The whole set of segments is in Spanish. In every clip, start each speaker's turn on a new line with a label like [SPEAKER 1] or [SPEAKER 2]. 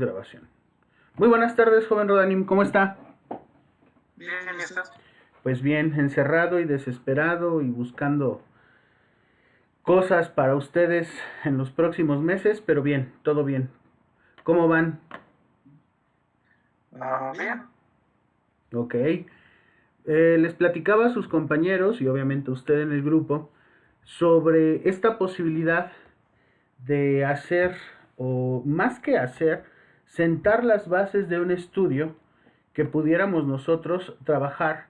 [SPEAKER 1] grabación. Muy buenas tardes, joven Rodanim, ¿cómo está?
[SPEAKER 2] Bien, ¿y estás?
[SPEAKER 1] Pues bien, encerrado y desesperado y buscando cosas para ustedes en los próximos meses, pero bien, todo bien. ¿Cómo van?
[SPEAKER 2] Bien.
[SPEAKER 1] Ok. Les platicaba a sus compañeros y obviamente usted en el grupo sobre esta posibilidad de hacer, o más que hacer, sentar las bases de un estudio que pudiéramos nosotros trabajar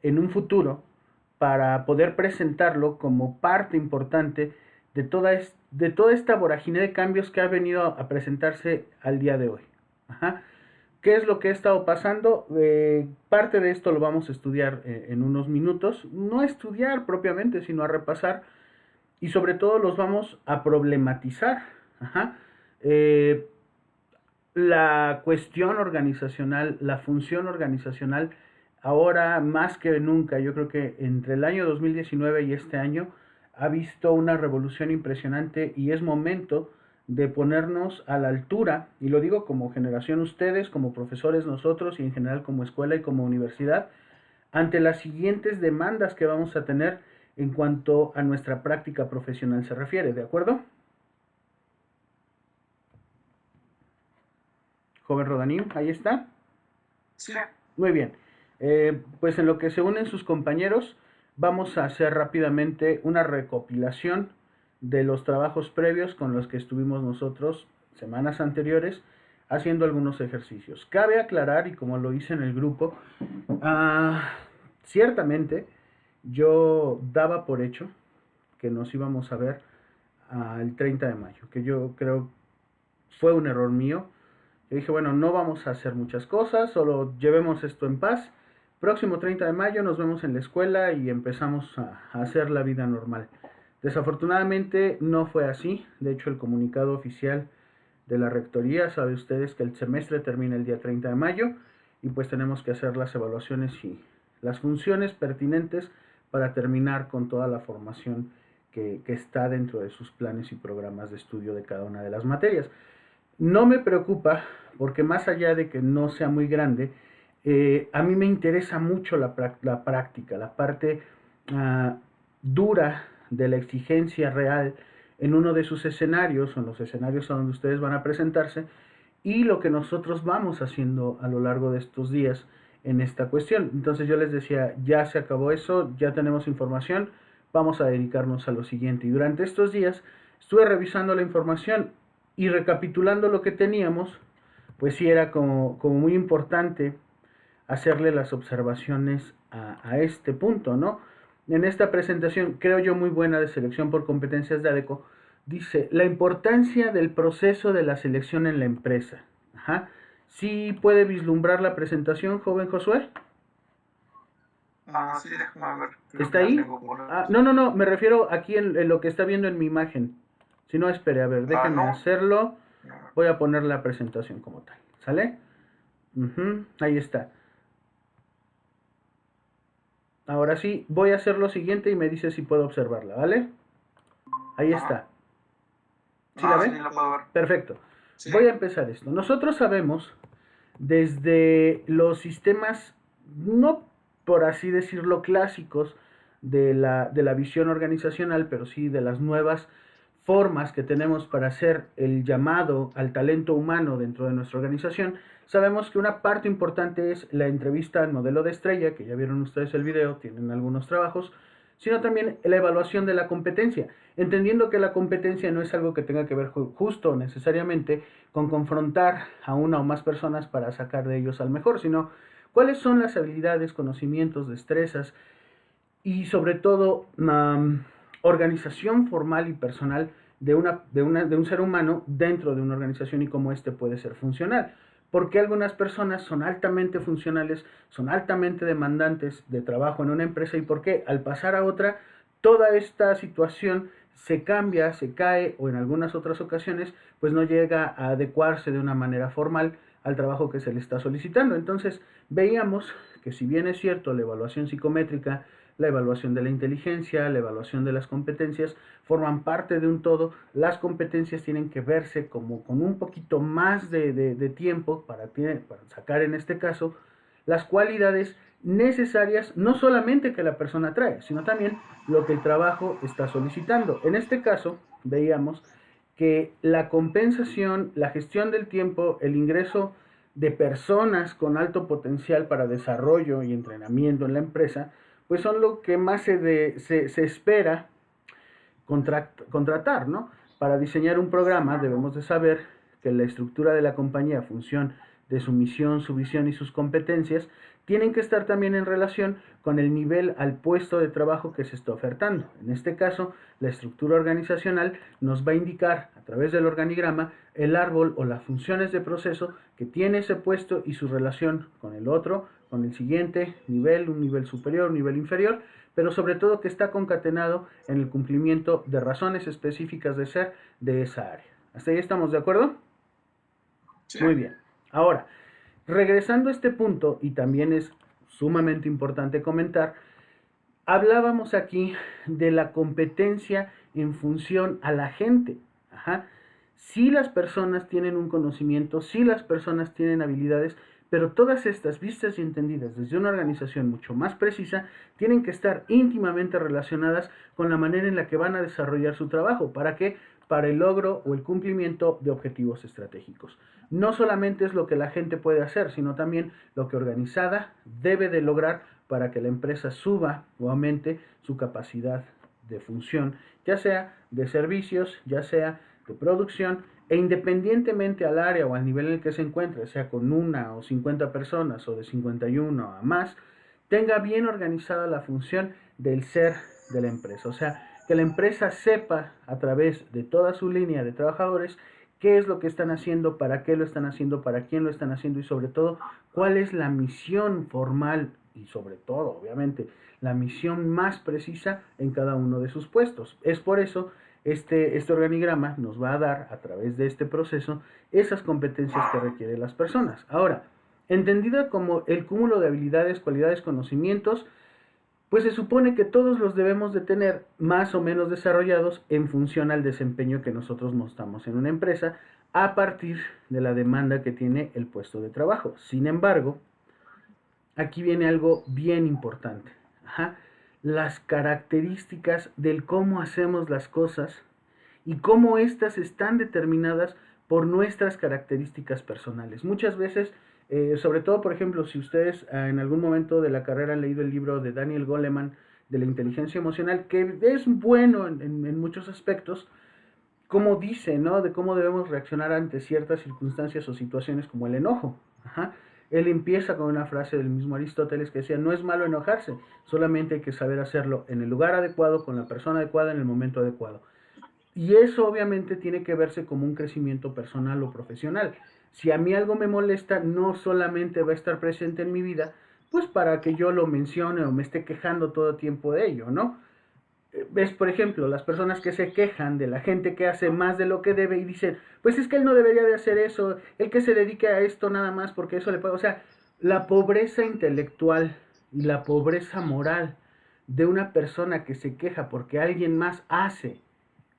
[SPEAKER 1] en un futuro para poder presentarlo como parte importante de toda esta vorágine de cambios que ha venido a presentarse al día de hoy. Ajá. ¿Qué es lo que ha estado pasando? Parte de esto lo vamos a estudiar en unos minutos. No a estudiar propiamente, sino a repasar y sobre todo los vamos a problematizar. Ajá. Eh, la cuestión organizacional, la función organizacional, ahora más que nunca, yo creo que entre el año 2019 y este año ha visto una revolución impresionante y es momento de ponernos a la altura, y lo digo como generación ustedes, como profesores nosotros y en general como escuela y como universidad, ante las siguientes demandas que vamos a tener en cuanto a nuestra práctica profesional se refiere, ¿de acuerdo? Joven Rodanín, ahí está.
[SPEAKER 2] Sí.
[SPEAKER 1] Muy bien. Pues en lo que se unen sus compañeros, vamos a hacer rápidamente una recopilación de los trabajos previos con los que estuvimos nosotros semanas anteriores haciendo algunos ejercicios. Cabe aclarar, y como lo hice en el grupo, ah, ciertamente yo daba por hecho que nos íbamos a ver el 30 de mayo, que yo creo fue un error mío. Yo dije, bueno, no vamos a hacer muchas cosas, solo llevemos esto en paz. Próximo 30 de mayo nos vemos en la escuela y empezamos a hacer la vida normal. Desafortunadamente no fue así. De hecho, el comunicado oficial de la rectoría, sabe ustedes que el semestre termina el día 30 de mayo y pues tenemos que hacer las evaluaciones y las funciones pertinentes para terminar con toda la formación que está dentro de sus planes y programas de estudio de cada una de las materias. No me preocupa porque más allá de que no sea muy grande, a mí me interesa mucho la práctica, la parte uh, dura de la exigencia real en uno de sus escenarios, o en los escenarios a donde ustedes van a presentarse, y lo que nosotros vamos haciendo a lo largo de estos días en esta cuestión. Entonces yo les decía, ya se acabó eso, ya tenemos información, vamos a dedicarnos a lo siguiente. Y durante estos días estuve revisando la información y recapitulando lo que teníamos, pues sí era como muy importante hacerle las observaciones a este punto, ¿no? En esta presentación, creo yo muy buena de selección por competencias de ADECO, dice la importancia del proceso de la selección en la empresa. Ajá. ¿Sí puede vislumbrar la presentación, joven Josué?
[SPEAKER 2] Sí, déjame ver. Creo
[SPEAKER 1] ¿Está
[SPEAKER 2] que la
[SPEAKER 1] ahí?
[SPEAKER 2] tengo por
[SPEAKER 1] No, me refiero aquí en lo que está viendo en mi imagen. Si no, espere, a ver, déjenme
[SPEAKER 2] no.
[SPEAKER 1] hacerlo. Voy a poner la presentación como tal. ¿Sale? Ahí está. Ahora sí, voy a hacer lo siguiente y me dice si puedo observarla, ¿vale? Ahí está. ¿Sí la ve?
[SPEAKER 2] Sí, la puedo ver.
[SPEAKER 1] Perfecto.
[SPEAKER 2] Sí.
[SPEAKER 1] Voy a empezar esto. Nosotros sabemos desde los sistemas, no por así decirlo clásicos, de la visión organizacional, pero sí de las nuevas formas que tenemos para hacer el llamado al talento humano dentro de nuestra organización, sabemos que una parte importante es la entrevista al modelo de estrella, que ya vieron ustedes el video, tienen algunos trabajos, sino también la evaluación de la competencia, entendiendo que la competencia no es algo que tenga que ver justo necesariamente con confrontar a una o más personas para sacar de ellos al mejor, sino cuáles son las habilidades, conocimientos, destrezas y sobre todo organización formal y personal de un ser humano dentro de una organización y cómo éste puede ser funcional. Porque algunas personas son altamente funcionales, son altamente demandantes de trabajo en una empresa y por qué al pasar a otra, toda esta situación se cambia, se cae o en algunas otras ocasiones pues no llega a adecuarse de una manera formal al trabajo que se le está solicitando. Entonces veíamos que si bien es cierto la evaluación psicométrica la evaluación de la inteligencia, la evaluación de las competencias, forman parte de un todo. Las competencias tienen que verse como con un poquito más de tiempo para sacar en este caso las cualidades necesarias, no solamente que la persona trae, sino también lo que el trabajo está solicitando. En este caso, veíamos que la compensación, la gestión del tiempo, el ingreso de personas con alto potencial para desarrollo y entrenamiento en la empresa, pues son lo que más se espera contratar, ¿no? Para diseñar un programa debemos de saber que la estructura de la compañía, función de su misión, su visión y sus competencias tienen que estar también en relación con el nivel al puesto de trabajo que se está ofertando. En este caso, la estructura organizacional nos va a indicar a través del organigrama el árbol o las funciones de proceso que tiene ese puesto y su relación con el otro, con el siguiente nivel, un nivel superior, un nivel inferior, pero sobre todo que está concatenado en el cumplimiento de razones específicas de ser de esa área. ¿Hasta ahí estamos de acuerdo?
[SPEAKER 2] Sí.
[SPEAKER 1] Muy bien. Ahora, regresando a este punto, y también es sumamente importante comentar, hablábamos aquí de la competencia en función a la gente. Ajá. Si las personas tienen un conocimiento, si las personas tienen habilidades, pero todas estas vistas y entendidas desde una organización mucho más precisa, tienen que estar íntimamente relacionadas con la manera en la que van a desarrollar su trabajo. ¿Para qué? Para el logro o el cumplimiento de objetivos estratégicos. No solamente es lo que la gente puede hacer, sino también lo que organizada debe de lograr para que la empresa suba o aumente su capacidad de función, ya sea de servicios, ya sea de producción, e independientemente al área o al nivel en el que se encuentre, sea con 1 o 50 personas o de 51 a más, tenga bien organizada la función del ser de la empresa. O sea, que la empresa sepa a través de toda su línea de trabajadores qué es lo que están haciendo, para qué lo están haciendo, para quién lo están haciendo y sobre todo cuál es la misión formal y sobre todo, obviamente, la misión más precisa en cada uno de sus puestos. Es por eso este organigrama nos va a dar a través de este proceso esas competencias que requieren las personas. Ahora, entendida como el cúmulo de habilidades, cualidades, conocimientos, pues se supone que todos los debemos de tener más o menos desarrollados en función al desempeño que nosotros mostramos en una empresa a partir de la demanda que tiene el puesto de trabajo. Sin embargo, aquí viene algo bien importante. Ajá. Las características del cómo hacemos las cosas y cómo éstas están determinadas por nuestras características personales. Muchas veces, sobre todo, por ejemplo, si ustedes en algún momento de la carrera han leído el libro de Daniel Goleman de la inteligencia emocional, que es bueno en muchos aspectos, como dice, ¿no? De cómo debemos reaccionar ante ciertas circunstancias o situaciones como el enojo. Ajá. Él empieza con una frase del mismo Aristóteles que decía, no es malo enojarse, solamente hay que saber hacerlo en el lugar adecuado, con la persona adecuada, en el momento adecuado. Y eso obviamente tiene que verse como un crecimiento personal o profesional. Si a mí algo me molesta, no solamente va a estar presente en mi vida, pues para que yo lo mencione o me esté quejando todo tiempo de ello, ¿no? Ves, por ejemplo, las personas que se quejan de la gente que hace más de lo que debe y dicen, pues es que él no debería de hacer eso, el que se dedique a esto nada más porque eso le puede... O sea, la pobreza intelectual y la pobreza moral de una persona que se queja porque alguien más hace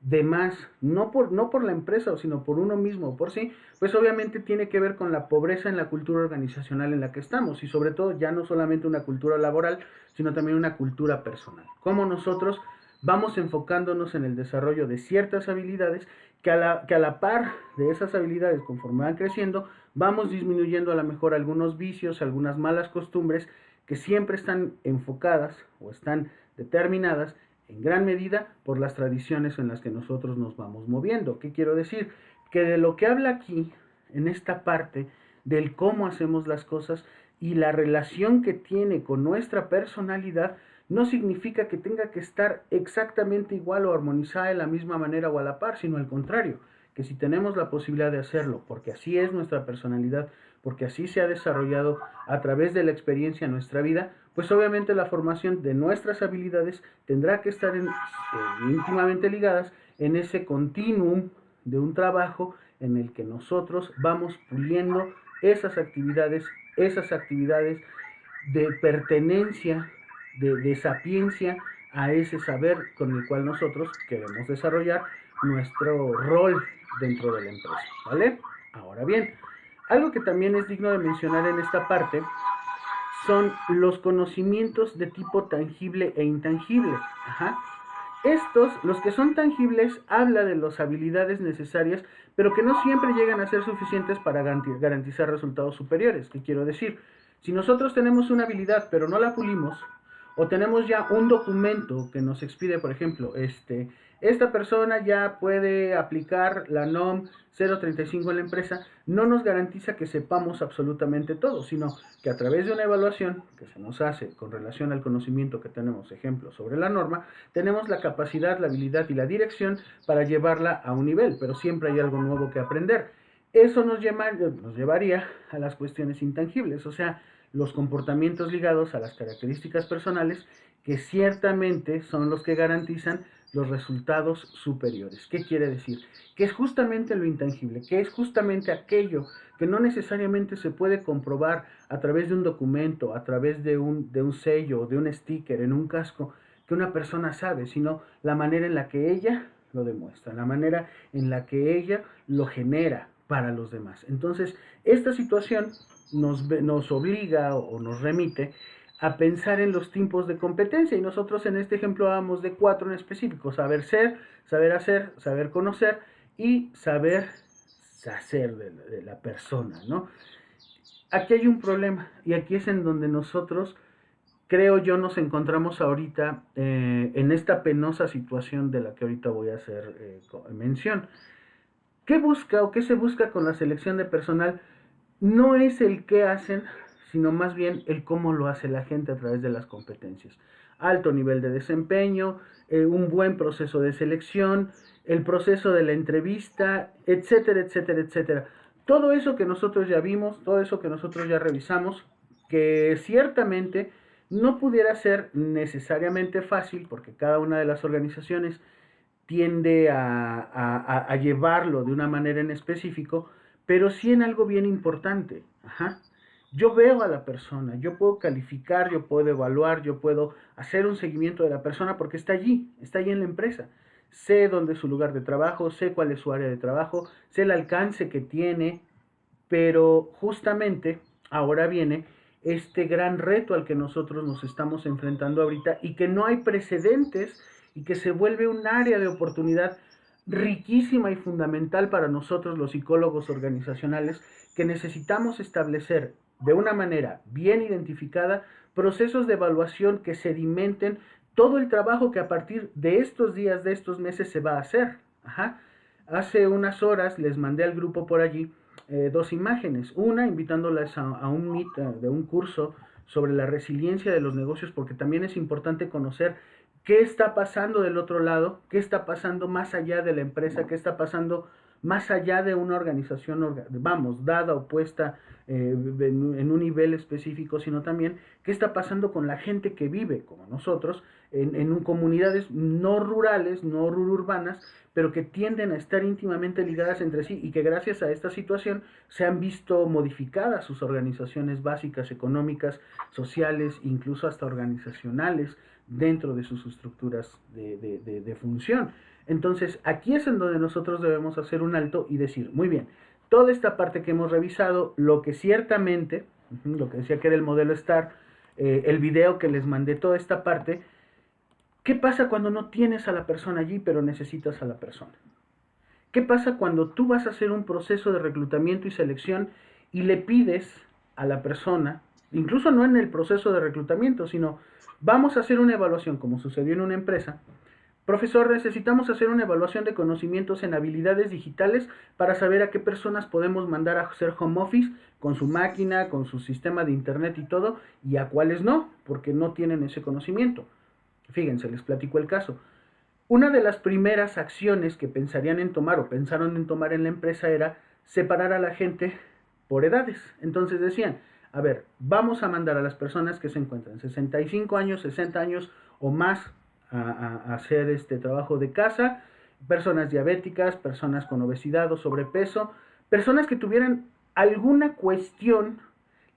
[SPEAKER 1] de más, no por la empresa, sino por uno mismo, por sí, pues obviamente tiene que ver con la pobreza en la cultura organizacional en la que estamos y sobre todo ya no solamente una cultura laboral, sino también una cultura personal. Cómo nosotros vamos enfocándonos en el desarrollo de ciertas habilidades que a la par de esas habilidades, conforme van creciendo, vamos disminuyendo a lo mejor algunos vicios, algunas malas costumbres que siempre están enfocadas o están determinadas en gran medida por las tradiciones en las que nosotros nos vamos moviendo. ¿Qué quiero decir? Que de lo que habla aquí, en esta parte, del cómo hacemos las cosas y la relación que tiene con nuestra personalidad, no significa que tenga que estar exactamente igual o armonizada de la misma manera o a la par, sino al contrario, que si tenemos la posibilidad de hacerlo, porque así es nuestra personalidad, porque así se ha desarrollado a través de la experiencia en nuestra vida, pues obviamente la formación de nuestras habilidades tendrá que estar íntimamente ligadas en ese continuum de un trabajo en el que nosotros vamos puliendo esas actividades de pertenencia de sapiencia a ese saber con el cual nosotros queremos desarrollar nuestro rol dentro de la empresa, ¿vale? Ahora bien, algo que también es digno de mencionar en esta parte son los conocimientos de tipo tangible e intangible. Ajá. Estos, los que son tangibles, habla de las habilidades necesarias, pero que no siempre llegan a ser suficientes para garantizar resultados superiores. ¿Qué quiero decir? Si nosotros tenemos una habilidad, pero no la pulimos, o tenemos ya un documento que nos expide, por ejemplo, esta persona ya puede aplicar la NOM 035 en la empresa, no nos garantiza que sepamos absolutamente todo, sino que a través de una evaluación que se nos hace con relación al conocimiento que tenemos, ejemplo, sobre la norma, tenemos la capacidad, la habilidad y la dirección para llevarla a un nivel, pero siempre hay algo nuevo que aprender. Eso nos llevaría a las cuestiones intangibles, o sea, los comportamientos ligados a las características personales que ciertamente son los que garantizan los resultados superiores. ¿Qué quiere decir? Que es justamente lo intangible, que es justamente aquello que no necesariamente se puede comprobar a través de un documento, a través de un sello, de un sticker, en un casco, que una persona sabe, sino la manera en la que ella lo demuestra, la manera en la que ella lo genera para los demás. Entonces, esta situación nos obliga o nos remite a pensar en los tipos de competencia, y nosotros en este ejemplo hablamos de 4 en específico: saber ser, saber hacer, saber conocer y saber hacer de la persona, ¿no? Aquí hay un problema, y aquí es en donde nosotros, creo yo, nos encontramos ahorita en esta penosa situación de la que ahorita voy a hacer mención. ¿Qué busca o qué se busca con la selección de personal? No es el qué hacen, sino más bien el cómo lo hace la gente a través de las competencias. Alto nivel de desempeño, un buen proceso de selección, el proceso de la entrevista, etcétera, etcétera, etcétera. Todo eso que nosotros ya vimos, todo eso que nosotros ya revisamos, que ciertamente no pudiera ser necesariamente fácil, porque cada una de las organizaciones tiende a llevarlo de una manera en específico, pero sí en algo bien importante. Ajá. Yo veo a la persona, yo puedo calificar, yo puedo evaluar, yo puedo hacer un seguimiento de la persona porque está allí en la empresa. Sé dónde es su lugar de trabajo, sé cuál es su área de trabajo, sé el alcance que tiene, pero justamente ahora viene este gran reto al que nosotros nos estamos enfrentando ahorita y que no hay precedentes, y que se vuelve un área de oportunidad riquísima y fundamental para nosotros los psicólogos organizacionales, que necesitamos establecer de una manera bien identificada procesos de evaluación que sedimenten todo el trabajo que a partir de estos días, de estos meses se va a hacer. Ajá. Hace unas horas les mandé al grupo por allí 2 imágenes. Una, invitándolas a un meet, de un curso sobre la resiliencia de los negocios, porque también es importante conocer qué está pasando del otro lado, qué está pasando más allá de la empresa, qué está pasando más allá de una organización, vamos, dada o puesta en un nivel específico, sino también qué está pasando con la gente que vive, como nosotros, en comunidades no rurales, no rururbanas, pero que tienden a estar íntimamente ligadas entre sí, y que gracias a esta situación se han visto modificadas sus organizaciones básicas, económicas, sociales, incluso hasta organizacionales, dentro de sus estructuras de función. Entonces, aquí es en donde nosotros debemos hacer un alto y decir, muy bien, toda esta parte que hemos revisado, lo que ciertamente, lo que decía que era el modelo STAR, el video que les mandé, toda esta parte, ¿qué pasa cuando no tienes a la persona allí, pero necesitas a la persona? ¿Qué pasa cuando tú vas a hacer un proceso de reclutamiento y selección y le pides a la persona, incluso no en el proceso de reclutamiento, sino vamos a hacer una evaluación, como sucedió en una empresa? Profesor, necesitamos hacer una evaluación de conocimientos en habilidades digitales para saber a qué personas podemos mandar a hacer home office con su máquina, con su sistema de internet y todo, y a cuáles no, porque no tienen ese conocimiento. Fíjense, les platico el caso. Una de las primeras acciones que pensarían en tomar o pensaron en tomar en la empresa era separar a la gente por edades. Entonces decían, a ver, vamos a mandar a las personas que se encuentran 65 años, 60 años o más a hacer este trabajo de casa, personas diabéticas, personas con obesidad o sobrepeso, personas que tuvieran alguna cuestión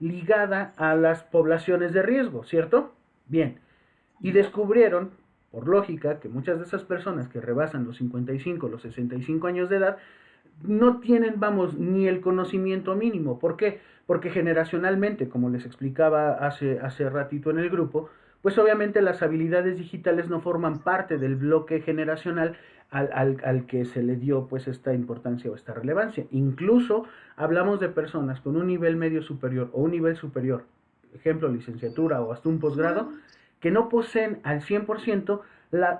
[SPEAKER 1] ligada a las poblaciones de riesgo, ¿cierto? Bien. Y descubrieron, por lógica, que muchas de esas personas que rebasan los 55, los 65 años de edad, no tienen, vamos, ni el conocimiento mínimo. ¿Por qué? Porque generacionalmente, como les explicaba hace ratito en el grupo, pues obviamente las habilidades digitales no forman parte del bloque generacional al que se le dio pues esta importancia o esta relevancia. Incluso hablamos de personas con un nivel medio superior o un nivel superior, ejemplo licenciatura o hasta un posgrado, que no poseen al 100%,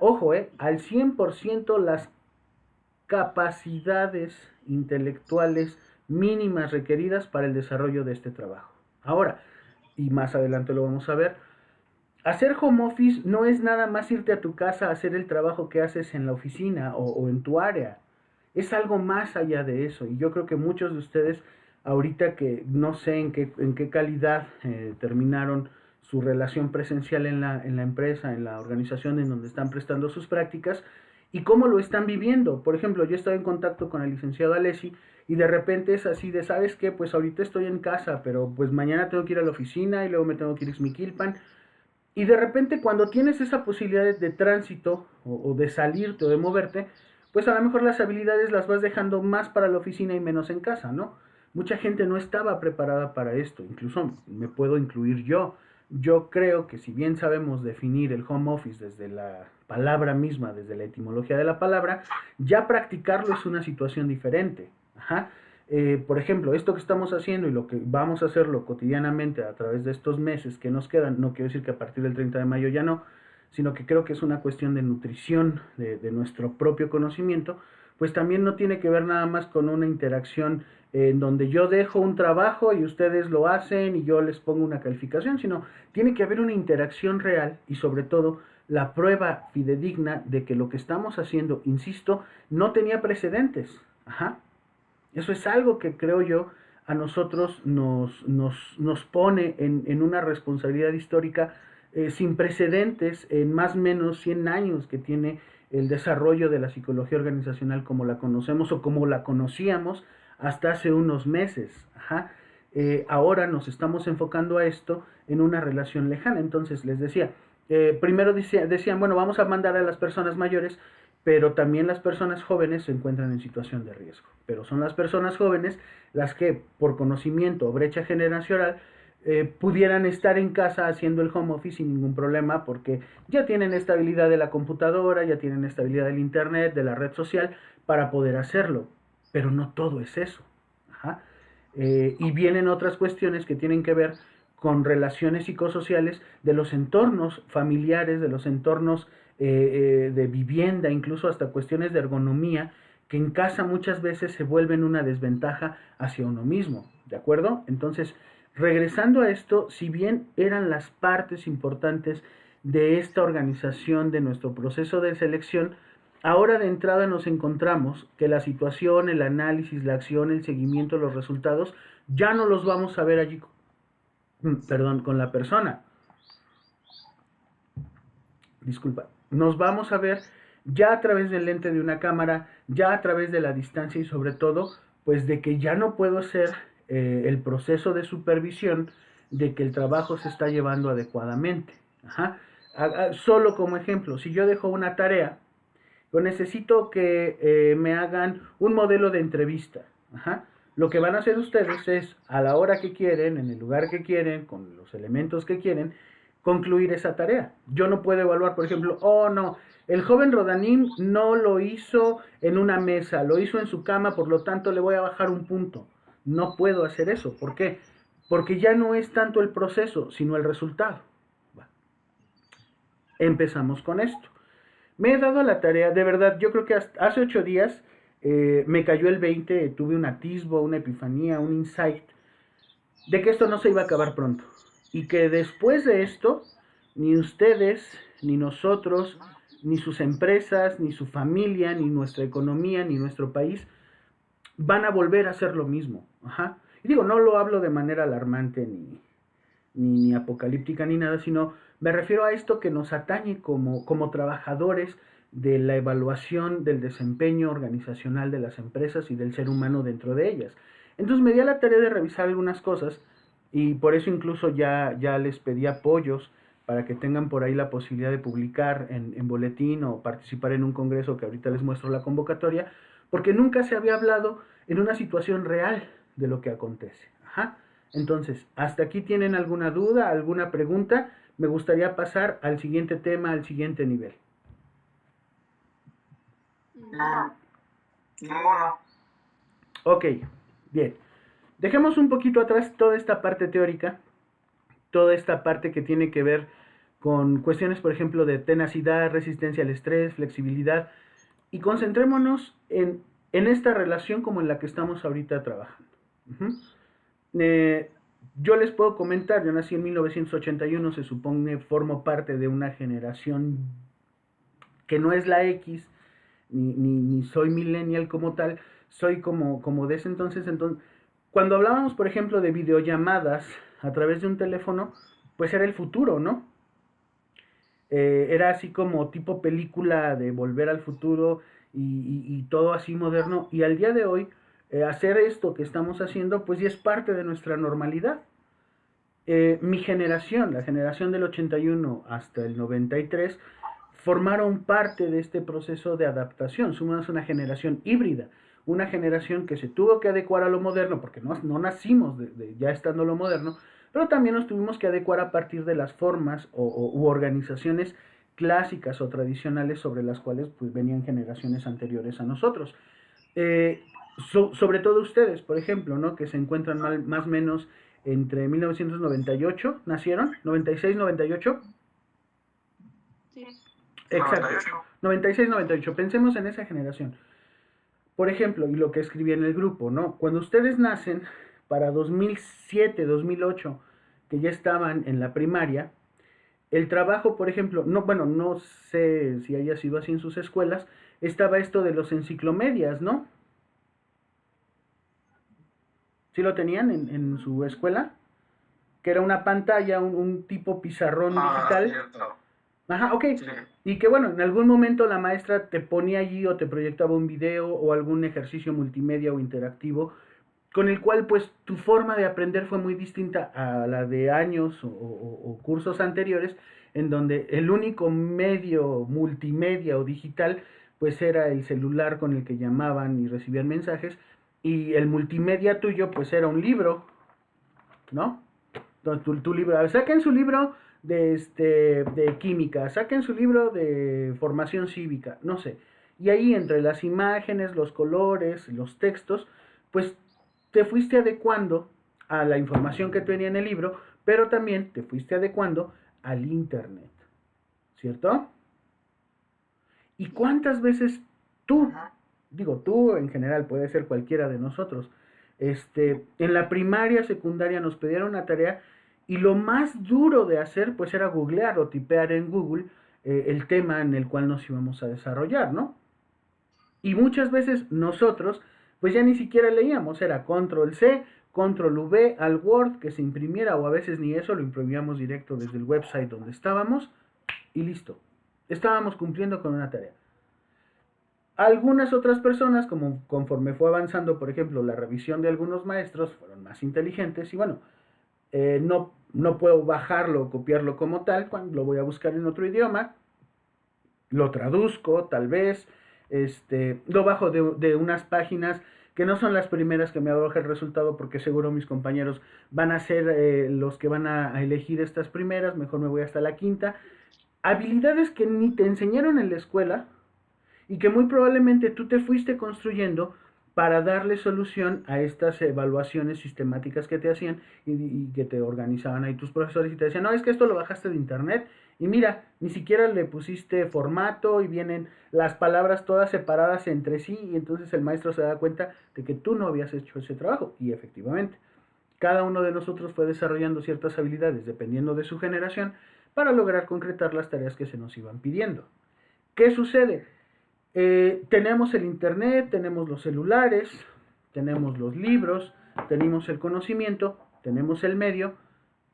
[SPEAKER 1] ojo, al 100% las capacidades intelectuales mínimas requeridas para el desarrollo de este trabajo. Ahora, y más adelante lo vamos a ver, hacer home office no es nada más irte a tu casa a hacer el trabajo que haces en la oficina o en tu área. Es algo más allá de eso. Y yo creo que muchos de ustedes, ahorita que no sé en qué calidad terminaron su relación presencial en la empresa, en la organización en donde están prestando sus prácticas, y cómo lo están viviendo. Por ejemplo, yo estaba en contacto con el licenciado Alessi y de repente es así de, ¿sabes qué? Pues ahorita estoy en casa, pero pues mañana tengo que ir a la oficina y luego me tengo que ir a Xmiquilpan. Y de repente cuando tienes esa posibilidad de tránsito o de salirte o de moverte, pues a lo mejor las habilidades las vas dejando más para la oficina y menos en casa, ¿no? Mucha gente no estaba preparada para esto, incluso me puedo incluir yo. Yo creo que si bien sabemos definir el home office desde la palabra misma, desde la etimología de la palabra, ya practicarlo es una situación diferente. Ajá. Por ejemplo, esto que estamos haciendo y lo que vamos a hacerlo cotidianamente a través de estos meses que nos quedan, no quiero decir que a partir del 30 de mayo ya no, sino que creo que es una cuestión de nutrición de nuestro propio conocimiento, pues también no tiene que ver nada más con una interacción en donde yo dejo un trabajo y ustedes lo hacen y yo les pongo una calificación, sino tiene que haber una interacción real y sobre todo la prueba fidedigna de que lo que estamos haciendo, insisto, no tenía precedentes. Ajá. Eso es algo que creo yo a nosotros nos pone en una responsabilidad histórica sin precedentes en más o menos 100 años que tiene el desarrollo de la psicología organizacional como la conocemos o como la conocíamos hasta hace unos meses. Ajá. Ahora nos estamos enfocando a esto en una relación lejana. Entonces les decía, primero decían, bueno, vamos a mandar a las personas mayores, pero también las personas jóvenes se encuentran en situación de riesgo. Pero son las personas jóvenes las que, por conocimiento o brecha generacional, pudieran estar en casa haciendo el home office sin ningún problema porque ya tienen estabilidad de la computadora, ya tienen estabilidad del internet, de la red social para poder hacerlo. Pero no todo es eso. Ajá. Y vienen otras cuestiones que tienen que ver con relaciones psicosociales de los entornos familiares, de los entornos de vivienda, incluso hasta cuestiones de ergonomía, que en casa muchas veces se vuelven una desventaja hacia uno mismo, ¿de acuerdo? Entonces, regresando a esto, si bien eran las partes importantes de esta organización, de nuestro proceso de selección, ahora de entrada nos encontramos que la situación, el análisis, la acción, el seguimiento, los resultados, ya no los vamos a ver allí, perdón, con la persona. Disculpa, nos vamos a ver ya a través del lente de una cámara, ya a través de la distancia y sobre todo, pues de que ya no puedo hacer el proceso de supervisión de que el trabajo se está llevando adecuadamente. Ajá. Solo como ejemplo, si yo dejo una tarea, yo necesito que me hagan un modelo de entrevista. Ajá. Lo que van a hacer ustedes es, a la hora que quieren, en el lugar que quieren, con los elementos que quieren, concluir esa tarea. Yo no puedo evaluar, por ejemplo, oh no, el joven Rodanín no lo hizo en una mesa, lo hizo en su cama, por lo tanto le voy a bajar un punto. No puedo hacer eso. ¿Por qué? Porque ya no es tanto el proceso, sino el resultado. Empezamos con esto. Me he dado la tarea, de verdad, yo creo que hace 8 días me cayó el 20, tuve un atisbo, una epifanía, un insight de que esto no se iba a acabar pronto. Y que después de esto, ni ustedes, ni nosotros, ni sus empresas, ni su familia, ni nuestra economía, ni nuestro país van a volver a hacer lo mismo. Ajá. Y digo, no lo hablo de manera alarmante ni apocalíptica ni nada, sino me refiero a esto que nos atañe como trabajadores de la evaluación del desempeño organizacional de las empresas y del ser humano dentro de ellas. Entonces me di a la tarea de revisar algunas cosas y por eso incluso ya les pedí apoyos para que tengan por ahí la posibilidad de publicar en boletín o participar en un congreso que ahorita les muestro la convocatoria, porque nunca se había hablado en una situación real de lo que acontece. Ajá. Entonces, ¿hasta aquí tienen alguna duda, alguna pregunta? Me gustaría pasar al siguiente tema, al siguiente nivel.
[SPEAKER 2] No, ninguno.
[SPEAKER 1] Ok, bien. Dejemos un poquito atrás toda esta parte teórica, toda esta parte que tiene que ver con cuestiones, por ejemplo, de tenacidad, resistencia al estrés, flexibilidad, y concentrémonos en esta relación como en la que estamos ahorita trabajando. Uh-huh. Yo les puedo comentar, yo nací en 1981, se supone formo parte de una generación que no es la X, ni soy millennial como tal, soy como de ese entonces, cuando hablábamos, por ejemplo, de videollamadas a través de un teléfono, pues era el futuro, ¿no? Era así como tipo película de Volver al Futuro y todo así moderno. Y al día de hoy, hacer esto que estamos haciendo, pues ya es parte de nuestra normalidad. Mi generación, la generación del 81 hasta el 93, formaron parte de este proceso de adaptación. Somos una generación híbrida, una generación que se tuvo que adecuar a lo moderno, porque no nacimos ya estando lo moderno, pero también nos tuvimos que adecuar a partir de las formas u organizaciones clásicas o tradicionales sobre las cuales pues, venían generaciones anteriores a nosotros. Eh, sobre todo ustedes, por ejemplo, ¿no? Que se encuentran más o menos entre 1998, ¿nacieron? ¿96, 98?
[SPEAKER 2] Sí.
[SPEAKER 1] Exacto.
[SPEAKER 2] 98.
[SPEAKER 1] 96, 98. Pensemos en esa generación. Por ejemplo, y lo que escribí en el grupo, ¿no? Cuando ustedes nacen, para 2007, 2008, que ya estaban en la primaria, el trabajo, por ejemplo, no, bueno, no sé si haya sido así en sus escuelas, estaba esto de los enciclomedias, ¿no? ¿Sí lo tenían en su escuela? Que era una pantalla, un tipo pizarrón digital.
[SPEAKER 2] Cierto.
[SPEAKER 1] Ajá, ok.
[SPEAKER 2] Sí.
[SPEAKER 1] Y que bueno, en algún momento la maestra te ponía allí o te proyectaba un video o algún ejercicio multimedia o interactivo con el cual pues tu forma de aprender fue muy distinta a la de años o cursos anteriores, en donde el único medio multimedia o digital pues era el celular con el que llamaban y recibían mensajes, y el multimedia tuyo pues era un libro, ¿no? Entonces, tu libro, a ver, saquen su libro de química, saquen su libro de formación cívica, no sé. Y ahí entre las imágenes, los colores, los textos, pues te fuiste adecuando a la información que tenía en el libro, pero también te fuiste adecuando al internet, ¿cierto? ¿Y cuántas veces tú, digo tú en general, puede ser cualquiera de nosotros, en la primaria, secundaria nos pedían una tarea y lo más duro de hacer pues era googlear o tipear en Google el tema en el cual nos íbamos a desarrollar, ¿no? Y muchas veces nosotros pues ya ni siquiera leíamos, era control C, control V al Word que se imprimiera, o a veces ni eso, lo imprimíamos directo desde el website donde estábamos y listo. Estábamos cumpliendo con una tarea. Algunas otras personas, como conforme fue avanzando, por ejemplo, la revisión de algunos maestros, fueron más inteligentes y bueno, no puedo bajarlo o copiarlo como tal, cuando lo voy a buscar en otro idioma, lo traduzco tal vez, lo bajo de unas páginas que no son las primeras que me arroja el resultado, porque seguro mis compañeros van a ser los que van a elegir estas primeras, mejor me voy hasta la quinta. Habilidades que ni te enseñaron en la escuela, y que muy probablemente tú te fuiste construyendo para darle solución a estas evaluaciones sistemáticas que te hacían y que te organizaban ahí tus profesores y te decían, no, es que esto lo bajaste de internet y mira, ni siquiera le pusiste formato y vienen las palabras todas separadas entre sí, y entonces el maestro se da cuenta de que tú no habías hecho ese trabajo. Y efectivamente, cada uno de nosotros fue desarrollando ciertas habilidades dependiendo de su generación para lograr concretar las tareas que se nos iban pidiendo. ¿Qué sucede? Tenemos el internet, tenemos los celulares, tenemos los libros, tenemos el conocimiento, tenemos el medio,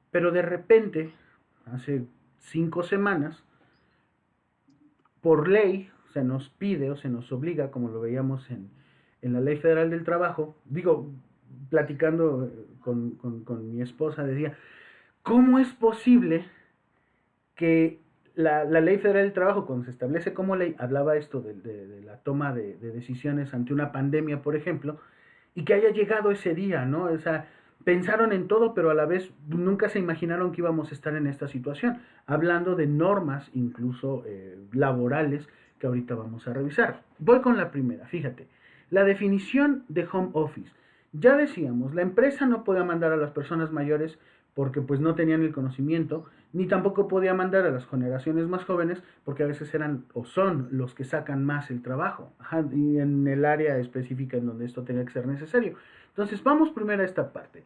[SPEAKER 1] pero de repente, hace 5 semanas, por ley, se nos pide o se nos obliga, como lo veíamos en la Ley Federal del Trabajo, digo, platicando con mi esposa, decía, ¿cómo es posible que la Ley Federal del Trabajo, cuando se establece como ley, hablaba esto de la toma de decisiones ante una pandemia, por ejemplo, y que haya llegado ese día, ¿no? O sea, pensaron en todo, pero a la vez nunca se imaginaron que íbamos a estar en esta situación, hablando de normas, incluso laborales, que ahorita vamos a revisar. Voy con la primera, fíjate, la definición de home office. Ya decíamos, la empresa no podía mandar a las personas mayores porque pues no tenían el conocimiento, ni tampoco podía mandar a las generaciones más jóvenes porque a veces eran o son los que sacan más el trabajo, ajá, y en el área específica en donde esto tenga que ser necesario. Entonces vamos primero a esta parte.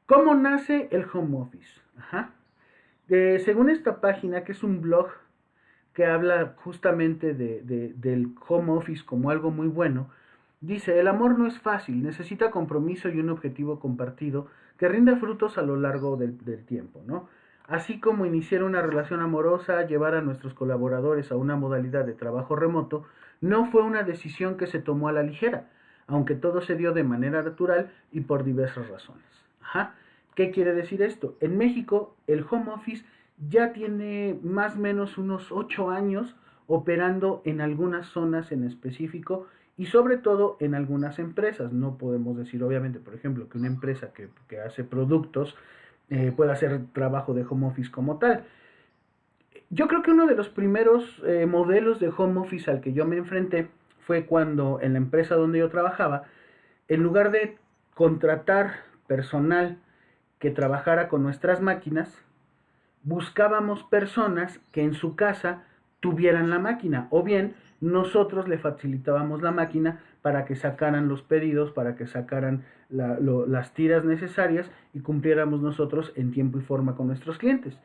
[SPEAKER 1] ¿Cómo nace el home office? Ajá. Según esta página, que es un blog que habla justamente del home office como algo muy bueno, dice, el amor no es fácil, necesita compromiso y un objetivo compartido que rinda frutos a lo largo del tiempo, ¿no? Así como iniciar una relación amorosa, llevar a nuestros colaboradores a una modalidad de trabajo remoto, no fue una decisión que se tomó a la ligera, aunque todo se dio de manera natural y por diversas razones. Ajá. ¿Qué quiere decir esto? En México, el home office ya tiene más o menos unos 8 años operando en algunas zonas en específico y sobre todo en algunas empresas. No podemos decir, obviamente, por ejemplo, que una empresa que hace productos pueda hacer trabajo de home office como tal. Yo creo que uno de los primeros modelos de home office al que yo me enfrenté fue cuando en la empresa donde yo trabajaba, en lugar de contratar personal que trabajara con nuestras máquinas, buscábamos personas que en su casa tuvieran la máquina o bien nosotros le facilitábamos la máquina para que sacaran los pedidos, para que sacaran las tiras necesarias y cumpliéramos nosotros en tiempo y forma con nuestros clientes.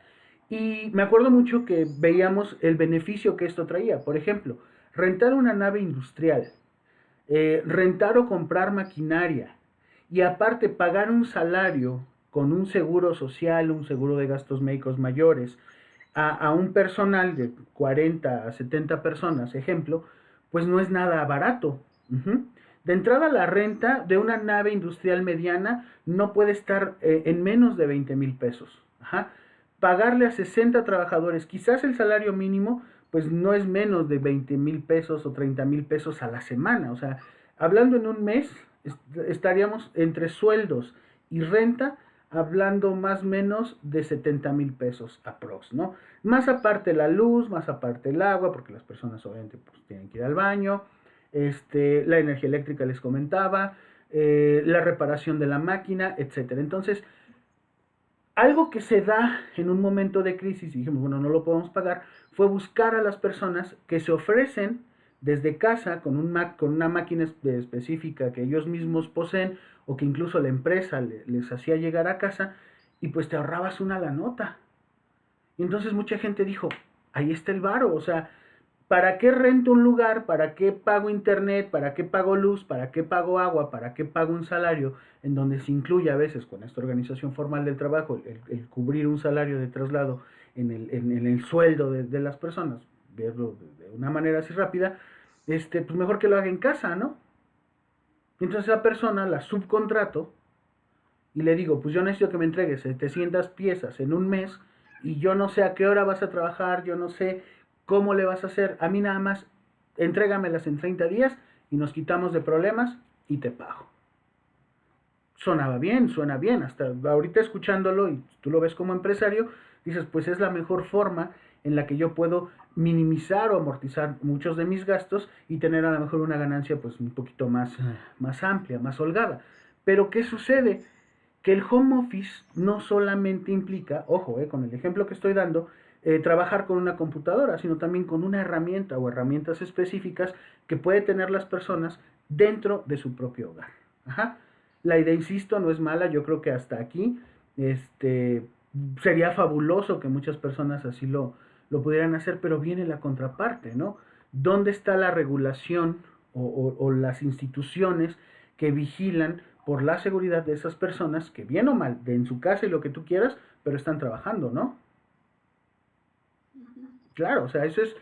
[SPEAKER 1] Y me acuerdo mucho que veíamos el beneficio que esto traía. Por ejemplo, rentar una nave industrial, rentar o comprar maquinaria y aparte pagar un salario con un seguro social, un seguro de gastos médicos mayores, a un personal de 40 a 70 personas, ejemplo, pues no es nada barato. Uh-huh. De entrada, la renta de una nave industrial mediana no puede estar en menos de 20,000 pesos. Ajá. Pagarle a 60 trabajadores, quizás el salario mínimo, pues no es menos de 20,000 pesos o 30,000 pesos a la semana. O sea, hablando en un mes, estaríamos entre sueldos y renta hablando más o menos de 70,000 pesos aprox, ¿no? Más aparte la luz, más aparte el agua, porque las personas obviamente pues, tienen que ir al baño, la energía eléctrica les comentaba, la reparación de la máquina, etcétera. Entonces, algo que se da en un momento de crisis, y dijimos, bueno, no lo podemos pagar, fue buscar a las personas que se ofrecen desde casa con una máquina específica que ellos mismos poseen o que incluso la empresa les hacía llegar a casa y pues te ahorrabas una la nota. Y entonces mucha gente dijo, ahí está el varo, o sea, ¿para qué rento un lugar? ¿Para qué pago internet? ¿Para qué pago luz? ¿Para qué pago agua? ¿Para qué pago un salario? En donde se incluye a veces con esta organización formal del trabajo el cubrir un salario de traslado en el sueldo de las personas, verlo de una manera así rápida, pues mejor que lo haga en casa, ¿no? Entonces la persona la subcontrato y le digo, pues yo necesito que me entregues 700 piezas en un mes y yo no sé a qué hora vas a trabajar, yo no sé cómo le vas a hacer, a mí nada más entrégamelas en 30 días y nos quitamos de problemas y te pago. Sonaba bien, suena bien, hasta ahorita escuchándolo y tú lo ves como empresario, dices, pues es la mejor forma en la que yo puedo minimizar o amortizar muchos de mis gastos y tener a lo mejor una ganancia pues un poquito más amplia, más holgada. Pero ¿qué sucede? Que el home office no solamente implica, ojo, con el ejemplo que estoy dando, trabajar con una computadora, sino también con una herramienta o herramientas específicas que puede tener las personas dentro de su propio hogar. Ajá. La idea, insisto, no es mala, yo creo que hasta aquí sería fabuloso que muchas personas así lo pudieran hacer, pero viene la contraparte, ¿no? ¿Dónde está la regulación o las instituciones que vigilan por la seguridad de esas personas que bien o mal, de en su casa y lo que tú quieras, pero están trabajando, ¿no? Claro, o sea, eso es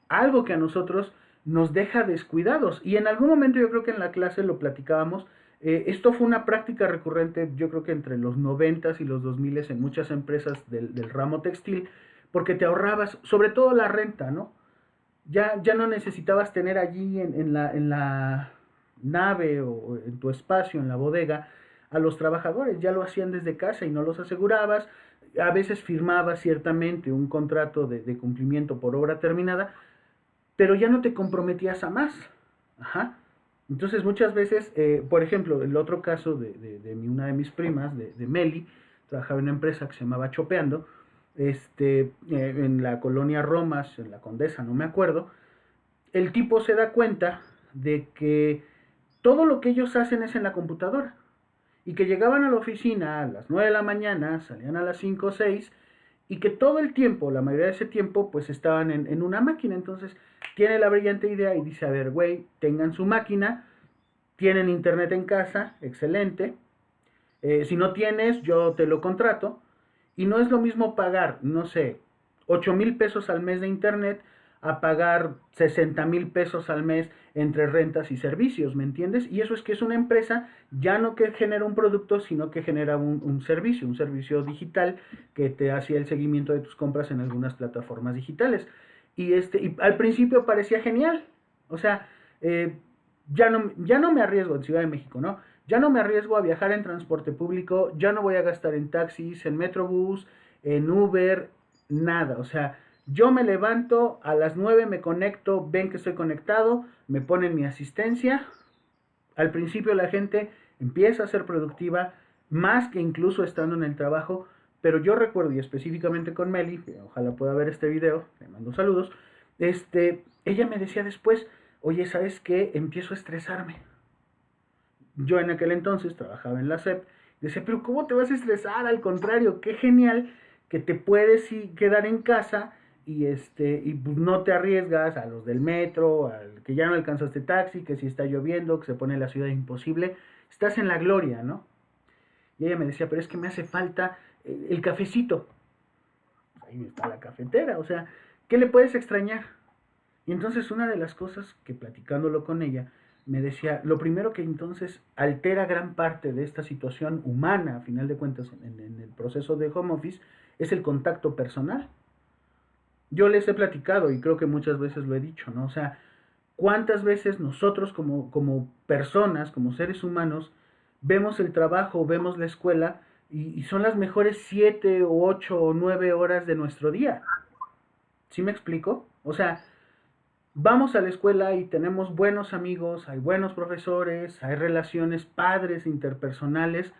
[SPEAKER 1] algo que a nosotros nos deja descuidados. Y en algún momento yo creo que en la clase lo platicábamos. Esto fue una práctica recurrente, yo creo que entre los 90s y los 2000s en muchas empresas del ramo textil, porque te ahorrabas, sobre todo la renta, ¿no? Ya no necesitabas tener allí en la nave o en tu espacio, en la bodega, a los trabajadores, ya lo hacían desde casa y no los asegurabas, a veces firmabas ciertamente un contrato de cumplimiento por obra terminada, pero ya no te comprometías a más. Ajá. Entonces muchas veces, por ejemplo, el otro caso una de mis primas, de Meli, trabajaba en una empresa que se llamaba Chopeando, en la colonia Romas, en la Condesa, no me acuerdo. El tipo se da cuenta de que todo lo que ellos hacen es en la computadora y que llegaban a la oficina a las 9 de la mañana, salían a las 5 o 6 y que todo el tiempo, la mayoría de ese tiempo, pues estaban en una máquina. Entonces tiene la brillante idea y dice, a ver, güey, tengan su máquina, tienen internet en casa, excelente. Si no tienes, yo te lo contrato. Y no es lo mismo pagar, no sé, 8,000 pesos al mes de internet a pagar 60,000 pesos al mes entre rentas y servicios, ¿me entiendes? Y eso es que es una empresa ya no que genera un producto, sino que genera un servicio digital que te hacía el seguimiento de tus compras en algunas plataformas digitales. Y al principio parecía genial, o sea, ya no me arriesgo en Ciudad de México, ¿no? Ya no me arriesgo a viajar en transporte público, ya no voy a gastar en taxis, en Metrobús, en Uber, nada. O sea, yo me levanto, a las 9 me conecto, ven que estoy conectado, me ponen mi asistencia. Al principio la gente empieza a ser productiva, más que incluso estando en el trabajo, pero yo recuerdo, y específicamente con Meli, que ojalá pueda ver este video, le mando saludos, ella me decía después, oye, ¿sabes qué? Empiezo a estresarme. Yo en aquel entonces trabajaba en la SEP, decía, pero ¿cómo te vas a estresar? Al contrario, qué genial que te puedes quedar en casa y pues no te arriesgas a los del metro, al que ya no alcanzaste taxi, que si está lloviendo, que se pone la ciudad imposible, estás en la gloria, ¿no? Y ella me decía, pero es que me hace falta el cafecito. Ahí está la cafetera, o sea, ¿qué le puedes extrañar? Y entonces una de las cosas que platicándolo con ella, me decía, lo primero que entonces altera gran parte de esta situación humana, a final de cuentas, en el proceso de home office, es el contacto personal. Yo les he platicado y creo que muchas veces lo he dicho, ¿no? O sea, ¿cuántas veces nosotros como personas, como seres humanos, vemos el trabajo, vemos la escuela y son las mejores 7 o 8 o 9 horas de nuestro día? ¿Sí me explico? O sea, vamos a la escuela y tenemos buenos amigos, hay buenos profesores, hay relaciones padres interpersonales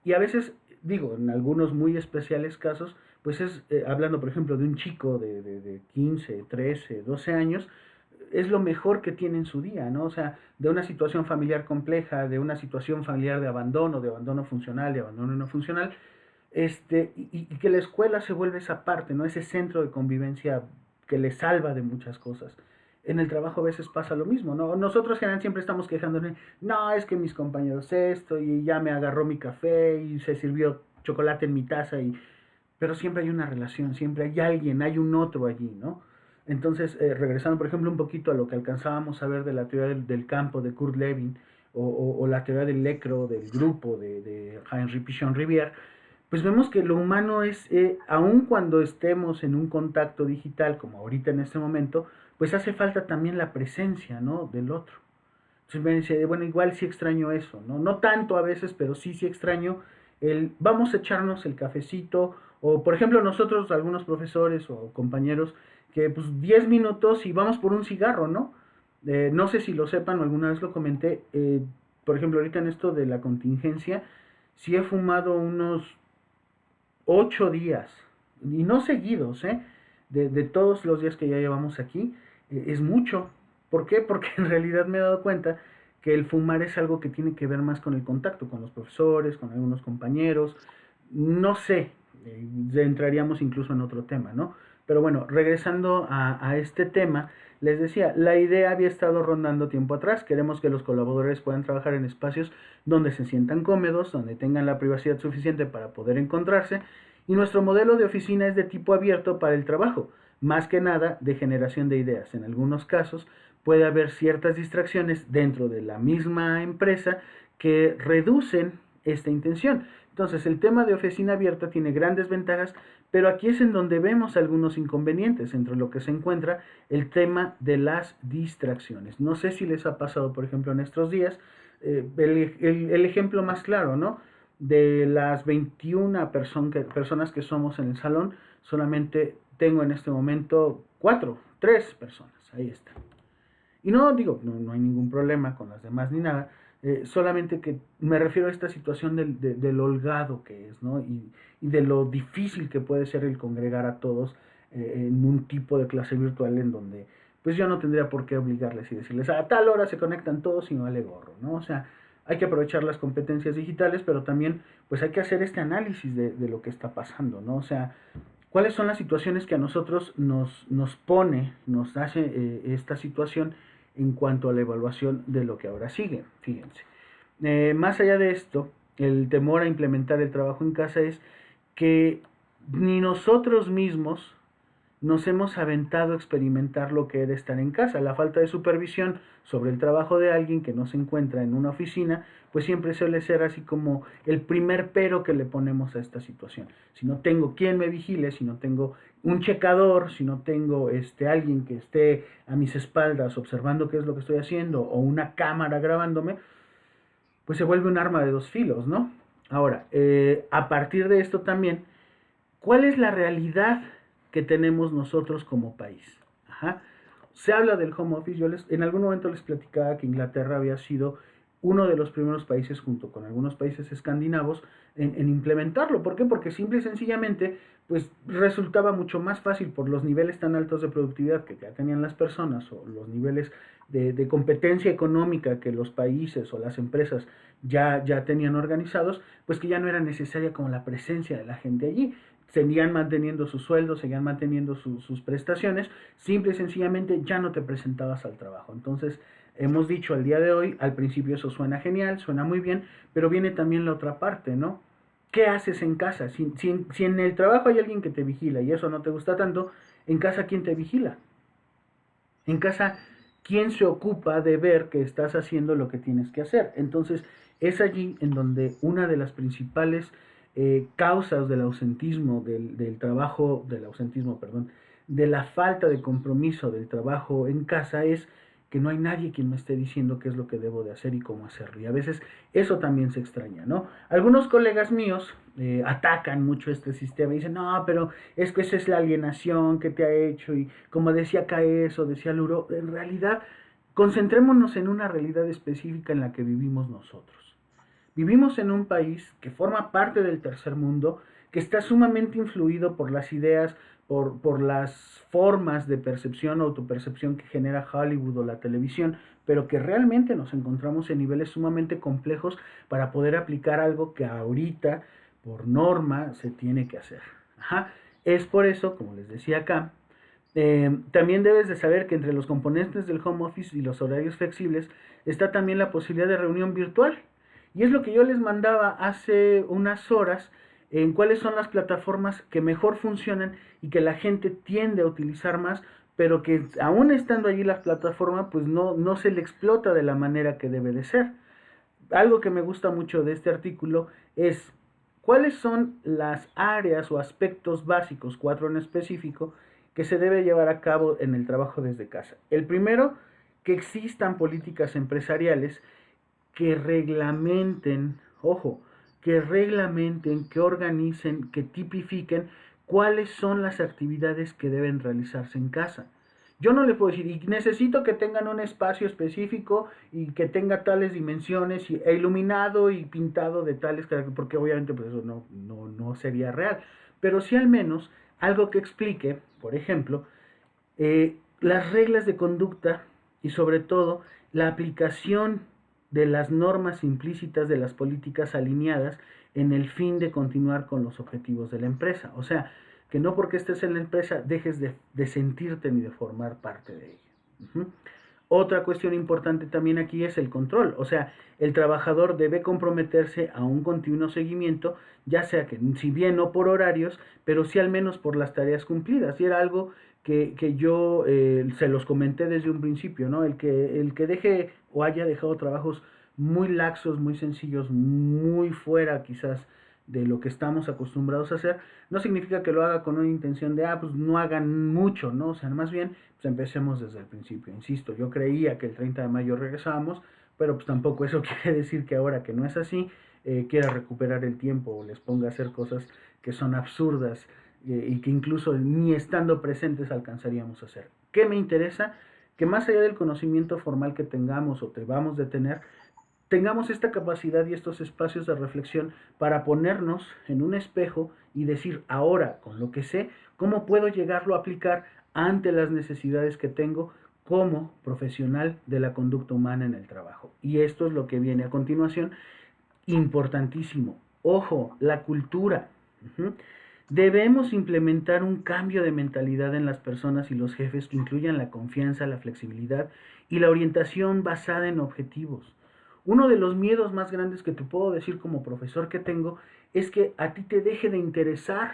[SPEAKER 1] y a veces, digo, en algunos muy especiales casos, pues hablando por ejemplo de un chico de 15, 13, 12 años, es lo mejor que tiene en su día, ¿no? O sea, de una situación familiar compleja, de una situación familiar de abandono funcional, de abandono no funcional, y que la escuela se vuelve esa parte, ¿no? Ese centro de convivencia que le salva de muchas cosas. En el trabajo a veces pasa lo mismo, ¿no? Nosotros generalmente siempre estamos quejándonos, no, es que mis compañeros esto, y ya me agarró mi café, y se sirvió chocolate en mi taza, pero siempre hay una relación, siempre hay alguien, hay un otro allí, ¿no? Entonces, regresando, por ejemplo, un poquito a lo que alcanzábamos a ver de la teoría del campo de Kurt Lewin, o la teoría del ecro, del grupo de Henri Pichon-Rivière, pues vemos que lo humano es, aun cuando estemos en un contacto digital, como ahorita en este momento, pues hace falta también la presencia, ¿no? Del otro. Entonces me dice, bueno, igual sí extraño eso, ¿no? No tanto a veces, pero sí extraño vamos a echarnos el cafecito, o por ejemplo nosotros, algunos profesores o compañeros, que pues 10 minutos y vamos por un cigarro, ¿no? No sé si lo sepan o alguna vez lo comenté, por ejemplo, ahorita en esto de la contingencia, sí he fumado unos 8 días, y no seguidos, ¿eh? De todos los días que ya llevamos aquí, es mucho. ¿Por qué? Porque en realidad me he dado cuenta que el fumar es algo que tiene que ver más con el contacto, con los profesores, con algunos compañeros, no sé, entraríamos incluso en otro tema, ¿no? Pero bueno, regresando a este tema, les decía, la idea había estado rondando tiempo atrás, queremos que los colaboradores puedan trabajar en espacios donde se sientan cómodos, donde tengan la privacidad suficiente para poder encontrarse, y nuestro modelo de oficina es de tipo abierto para el trabajo, más que nada de generación de ideas. En algunos casos puede haber ciertas distracciones dentro de la misma empresa que reducen esta intención, Entonces, el tema de oficina abierta tiene grandes ventajas, pero aquí es en donde vemos algunos inconvenientes, entre lo que se encuentra el tema de las distracciones. No sé si les ha pasado, por ejemplo, en estos días, el ejemplo más claro, ¿no? De las 21 personas que somos en el salón, solamente tengo en este momento 3 personas, ahí está. Y no digo, no hay ningún problema con las demás ni nada, solamente que me refiero a esta situación del holgado que es, ¿no? Y de lo difícil que puede ser el congregar a todos en un tipo de clase virtual en donde pues yo no tendría por qué obligarles y decirles a tal hora se conectan todos y no vale gorro, ¿no? O sea, hay que aprovechar las competencias digitales, pero también pues hay que hacer este análisis de lo que está pasando, ¿no? O sea, cuáles son las situaciones que a nosotros nos hace esta situación en cuanto a la evaluación de lo que ahora sigue. Fíjense. Más allá de esto, el temor a implementar el trabajo en casa es que ni nosotros mismos nos hemos aventado a experimentar lo que era estar en casa. La falta de supervisión sobre el trabajo de alguien que no se encuentra en una oficina, pues siempre suele ser así como el primer pero que le ponemos a esta situación. Si no tengo quien me vigile, si no tengo un checador, si no tengo alguien que esté a mis espaldas observando qué es lo que estoy haciendo o una cámara grabándome, pues se vuelve un arma de dos filos, ¿no? Ahora, a partir de esto también, ¿cuál es la realidad que tenemos nosotros como país? Ajá. Se habla del home office. En algún momento les platicaba que Inglaterra había sido uno de los primeros países, junto con algunos países escandinavos, en implementarlo. ¿Por qué? Porque simple y sencillamente pues resultaba mucho más fácil por los niveles tan altos de productividad que ya tenían las personas o los niveles de competencia económica que los países o las empresas ya tenían organizados, pues que ya no era necesaria como la presencia de la gente allí. Seguían manteniendo sus sueldos, seguían manteniendo sus prestaciones, simple y sencillamente ya no te presentabas al trabajo. Entonces, hemos dicho al día de hoy, al principio eso suena genial, suena muy bien, pero viene también la otra parte, ¿no? ¿Qué haces en casa? Si en el trabajo hay alguien que te vigila y eso no te gusta tanto, en casa ¿quién te vigila? En casa, ¿quién se ocupa de ver que estás haciendo lo que tienes que hacer? Entonces, es allí en donde una de las principales causas del ausentismo, del trabajo, del ausentismo, perdón, de la falta de compromiso del trabajo en casa es que no hay nadie quien me esté diciendo qué es lo que debo de hacer y cómo hacerlo. Y a veces eso también se extraña, ¿no? Algunos colegas míos atacan mucho este sistema y dicen, no, pero es que esa es la alienación que te ha hecho y como decía Caes o decía Luro, en realidad concentrémonos en una realidad específica en la que vivimos nosotros. Vivimos en un país que forma parte del tercer mundo, que está sumamente influido por las ideas, por las formas de percepción o autopercepción que genera Hollywood o la televisión, pero que realmente nos encontramos en niveles sumamente complejos para poder aplicar algo que ahorita, por norma, se tiene que hacer. Ajá. Es por eso, como les decía acá, también debes de saber que entre los componentes del home office y los horarios flexibles está también la posibilidad de reunión virtual. Y es lo que yo les mandaba hace unas horas en cuáles son las plataformas que mejor funcionan y que la gente tiende a utilizar más, pero que aún estando allí la plataforma, pues no se le explota de la manera que debe de ser. Algo que me gusta mucho de este artículo es cuáles son las áreas o aspectos básicos, 4 en específico, que se debe llevar a cabo en el trabajo desde casa. El primero, que existan políticas empresariales que reglamenten, ojo, que reglamenten, que organicen, que tipifiquen cuáles son las actividades que deben realizarse en casa. Yo no le puedo decir, y necesito que tengan un espacio específico y que tenga tales dimensiones e iluminado y pintado de tales características, porque obviamente pues eso no sería real. Pero sí al menos algo que explique, por ejemplo, las reglas de conducta y sobre todo la aplicación de las normas implícitas de las políticas alineadas en el fin de continuar con los objetivos de la empresa. O sea, que no porque estés en la empresa dejes de sentirte ni de formar parte de ella. Uh-huh. Otra cuestión importante también aquí es el control, o sea, el trabajador debe comprometerse a un continuo seguimiento, ya sea que si bien no por horarios, pero sí al menos por las tareas cumplidas. Y era algo que yo se los comenté desde un principio, ¿no? El que deje o haya dejado trabajos muy laxos, muy sencillos, muy fuera quizás de lo que estamos acostumbrados a hacer, no significa que lo haga con una intención de, pues no hagan mucho, ¿no? O sea, más bien, pues empecemos desde el principio. Insisto, yo creía que el 30 de mayo regresábamos, pero pues tampoco eso quiere decir que ahora que no es así, quiera recuperar el tiempo o les ponga a hacer cosas que son absurdas y que incluso ni estando presentes alcanzaríamos a hacer. ¿Qué me interesa? Que más allá del conocimiento formal que tengamos o debamos de tener, tengamos esta capacidad y estos espacios de reflexión para ponernos en un espejo y decir ahora, con lo que sé, cómo puedo llegarlo a aplicar ante las necesidades que tengo como profesional de la conducta humana en el trabajo. Y esto es lo que viene a continuación, importantísimo. Ojo, la cultura. Debemos implementar un cambio de mentalidad en las personas y los jefes que incluyan la confianza, la flexibilidad y la orientación basada en objetivos. Uno de los miedos más grandes que te puedo decir como profesor que tengo es que a ti te deje de interesar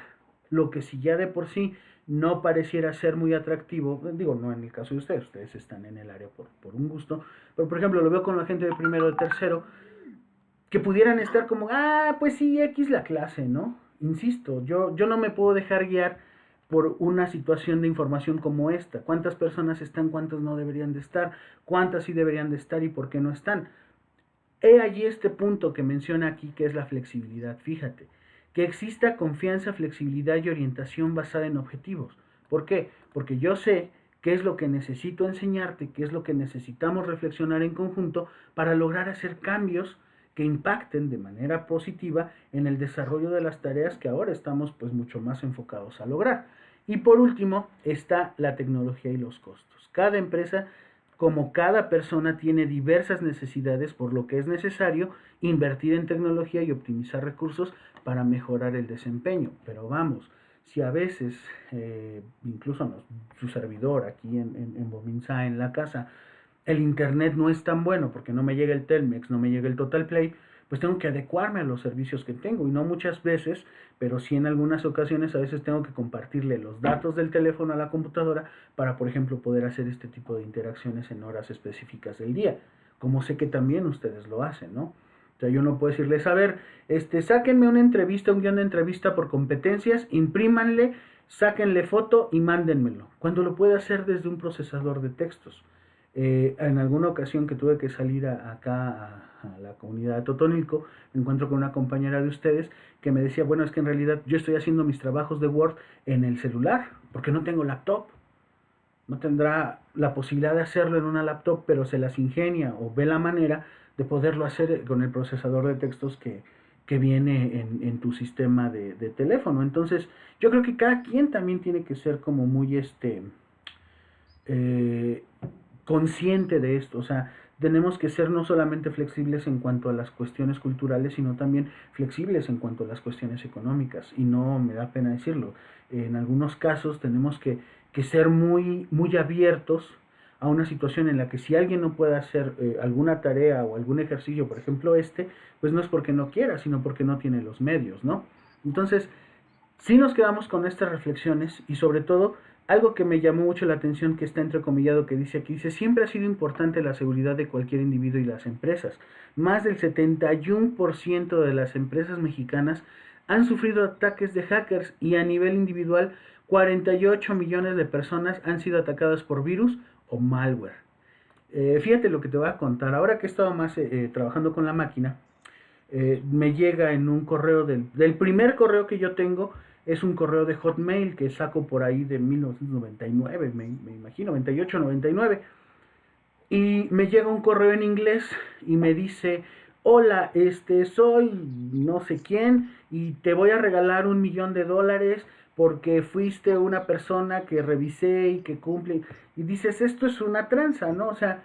[SPEAKER 1] lo que si ya de por sí no pareciera ser muy atractivo, digo, no en el caso de ustedes están en el área por un gusto, pero por ejemplo lo veo con la gente de primero o de tercero, que pudieran estar como, pues sí, X la clase, ¿no? Insisto, yo no me puedo dejar guiar por una situación de información como esta. ¿Cuántas personas están, cuántas no deberían de estar, cuántas sí deberían de estar y por qué no están? He allí este punto que menciona aquí, que es la flexibilidad. Fíjate, que exista confianza, flexibilidad y orientación basada en objetivos. ¿Por qué? Porque yo sé qué es lo que necesito enseñarte, qué es lo que necesitamos reflexionar en conjunto para lograr hacer cambios que impacten de manera positiva en el desarrollo de las tareas que ahora estamos pues mucho más enfocados a lograr. Y por último está la tecnología y los costos. Cada empresa, como cada persona, tiene diversas necesidades, por lo que es necesario invertir en tecnología y optimizar recursos para mejorar el desempeño. Pero vamos, si a veces, incluso su servidor aquí en Bominsa, en la casa, el internet no es tan bueno porque no me llega el Telmex, no me llega el Total Play, pues tengo que adecuarme a los servicios que tengo, y no muchas veces, pero sí en algunas ocasiones a veces tengo que compartirle los datos del teléfono a la computadora para, por ejemplo, poder hacer este tipo de interacciones en horas específicas del día, como sé que también ustedes lo hacen, ¿no? O sea, yo no puedo decirles, a ver, sáquenme una entrevista, un guión de entrevista por competencias, imprímanle, sáquenle foto y mándenmelo, cuando lo puede hacer desde un procesador de textos. En alguna ocasión que tuve que salir a la comunidad de Totonilco, me encuentro con una compañera de ustedes que me decía, bueno, es que en realidad yo estoy haciendo mis trabajos de Word en el celular, porque no tengo laptop. No tendrá la posibilidad de hacerlo en una laptop, pero se las ingenia o ve la manera de poderlo hacer con el procesador de textos que viene en tu sistema de teléfono. Entonces, yo creo que cada quien también tiene que ser como muy eh, consciente de esto. O sea, tenemos que ser no solamente flexibles en cuanto a las cuestiones culturales, sino también flexibles en cuanto a las cuestiones económicas. Y no me da pena decirlo. En algunos casos tenemos que ser muy, muy abiertos a una situación en la que si alguien no puede hacer alguna tarea o algún ejercicio, por ejemplo pues no es porque no quiera, sino porque no tiene los medios, ¿no? Entonces, sí nos quedamos con estas reflexiones y sobre todo algo que me llamó mucho la atención, que está entrecomillado, que dice aquí, dice, siempre ha sido importante la seguridad de cualquier individuo y las empresas. Más del 71% de las empresas mexicanas han sufrido ataques de hackers y a nivel individual 48 millones de personas han sido atacadas por virus o malware. Fíjate lo que te voy a contar. Ahora que he estado más trabajando con la máquina, me llega en un correo del primer correo que yo tengo, es un correo de Hotmail que saco por ahí de 1999, me imagino, 98, 99. Y me llega un correo en inglés y me dice, hola, soy no sé quién y te voy a regalar $1,000,000 porque fuiste una persona que revisé y que cumple. Y dices, esto es una tranza, ¿no? O sea,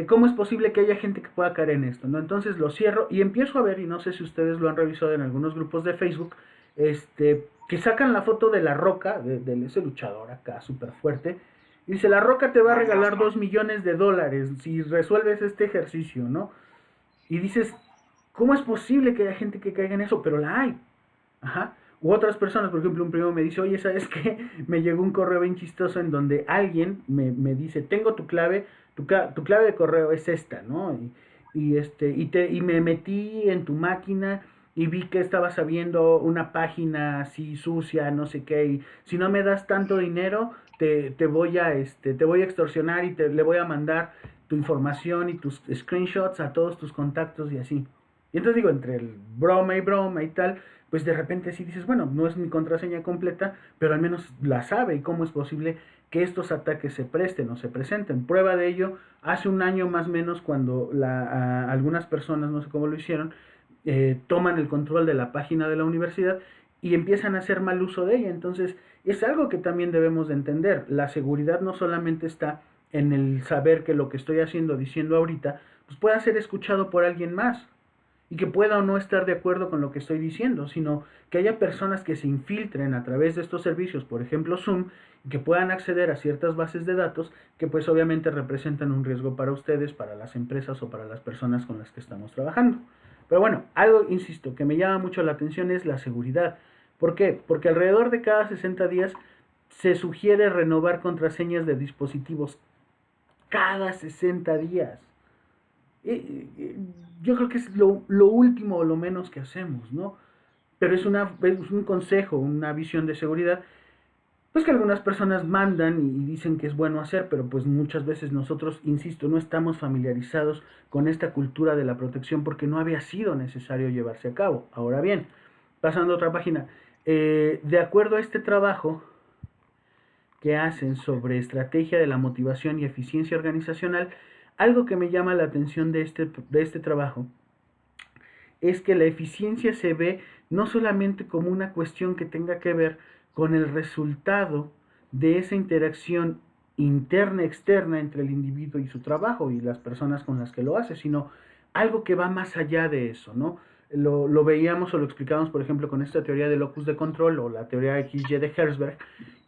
[SPEAKER 1] ¿cómo es posible que haya gente que pueda caer en esto, ¿no? Entonces lo cierro y empiezo a ver, y no sé si ustedes lo han revisado en algunos grupos de Facebook, que sacan la foto de La Roca, de ese luchador acá súper fuerte, y dice, La Roca te va a regalar $2,000,000 si resuelves este ejercicio, ¿no? Y dices, ¿cómo es posible que haya gente que caiga en eso? Pero la hay. Ajá. U otras personas, por ejemplo, un primo me dice, oye, ¿sabes qué? Me llegó un correo bien chistoso en donde alguien me dice, tengo tu clave, tu clave de correo es esta, ¿no? Y me metí en tu máquina y vi que estabas abriendo una página así sucia, no sé qué, y si no me das tanto dinero, te voy a extorsionar y le voy a mandar tu información y tus screenshots a todos tus contactos y así. Y entonces digo, entre el broma y tal, pues de repente sí dices, bueno, no es mi contraseña completa, pero al menos la sabe y cómo es posible que estos ataques se presten o se presenten. Prueba de ello, hace un año más o menos cuando algunas personas, no sé cómo lo hicieron, toman el control de la página de la universidad y empiezan a hacer mal uso de ella. Entonces, es algo que también debemos de entender. La seguridad no solamente está en el saber que lo que estoy haciendo, diciendo ahorita, pues pueda ser escuchado por alguien más y que pueda o no estar de acuerdo con lo que estoy diciendo, sino que haya personas que se infiltren a través de estos servicios, por ejemplo Zoom, y que puedan acceder a ciertas bases de datos que pues obviamente representan un riesgo para ustedes, para las empresas o para las personas con las que estamos trabajando. Pero bueno, algo, insisto, que me llama mucho la atención es la seguridad. ¿Por qué? Porque alrededor de cada 60 días se sugiere renovar contraseñas de dispositivos cada 60 días. Yo creo que es lo último o lo menos que hacemos, ¿no? Pero es un consejo, una visión de seguridad, pues que algunas personas mandan y dicen que es bueno hacer, pero pues muchas veces nosotros, insisto, no estamos familiarizados con esta cultura de la protección porque no había sido necesario llevarse a cabo. Ahora bien, pasando a otra página, de acuerdo a este trabajo que hacen sobre estrategia de la motivación y eficiencia organizacional, algo que me llama la atención de este trabajo es que la eficiencia se ve no solamente como una cuestión que tenga que ver con el resultado de esa interacción interna-externa entre el individuo y su trabajo y las personas con las que lo hace, sino algo que va más allá de eso, ¿no? Lo veíamos o lo explicábamos, por ejemplo, con esta teoría de locus de control o la teoría XY de Herzberg,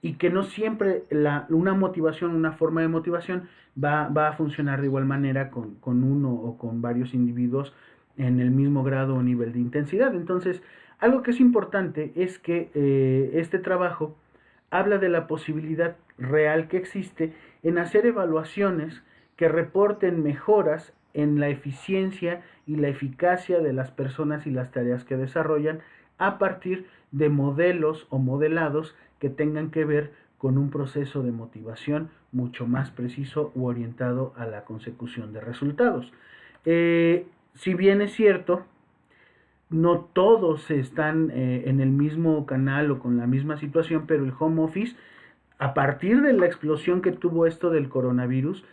[SPEAKER 1] y que no siempre una motivación, una forma de motivación va a funcionar de igual manera con uno o con varios individuos en el mismo grado o nivel de intensidad. Entonces, algo que es importante es que este trabajo habla de la posibilidad real que existe en hacer evaluaciones que reporten mejoras en la eficiencia y la eficacia de las personas y las tareas que desarrollan a partir de modelos o modelados que tengan que ver con un proceso de motivación mucho más preciso u orientado a la consecución de resultados. Si bien es cierto, no todos están en el mismo canal o con la misma situación, pero el home office, a partir de la explosión que tuvo esto del coronavirus,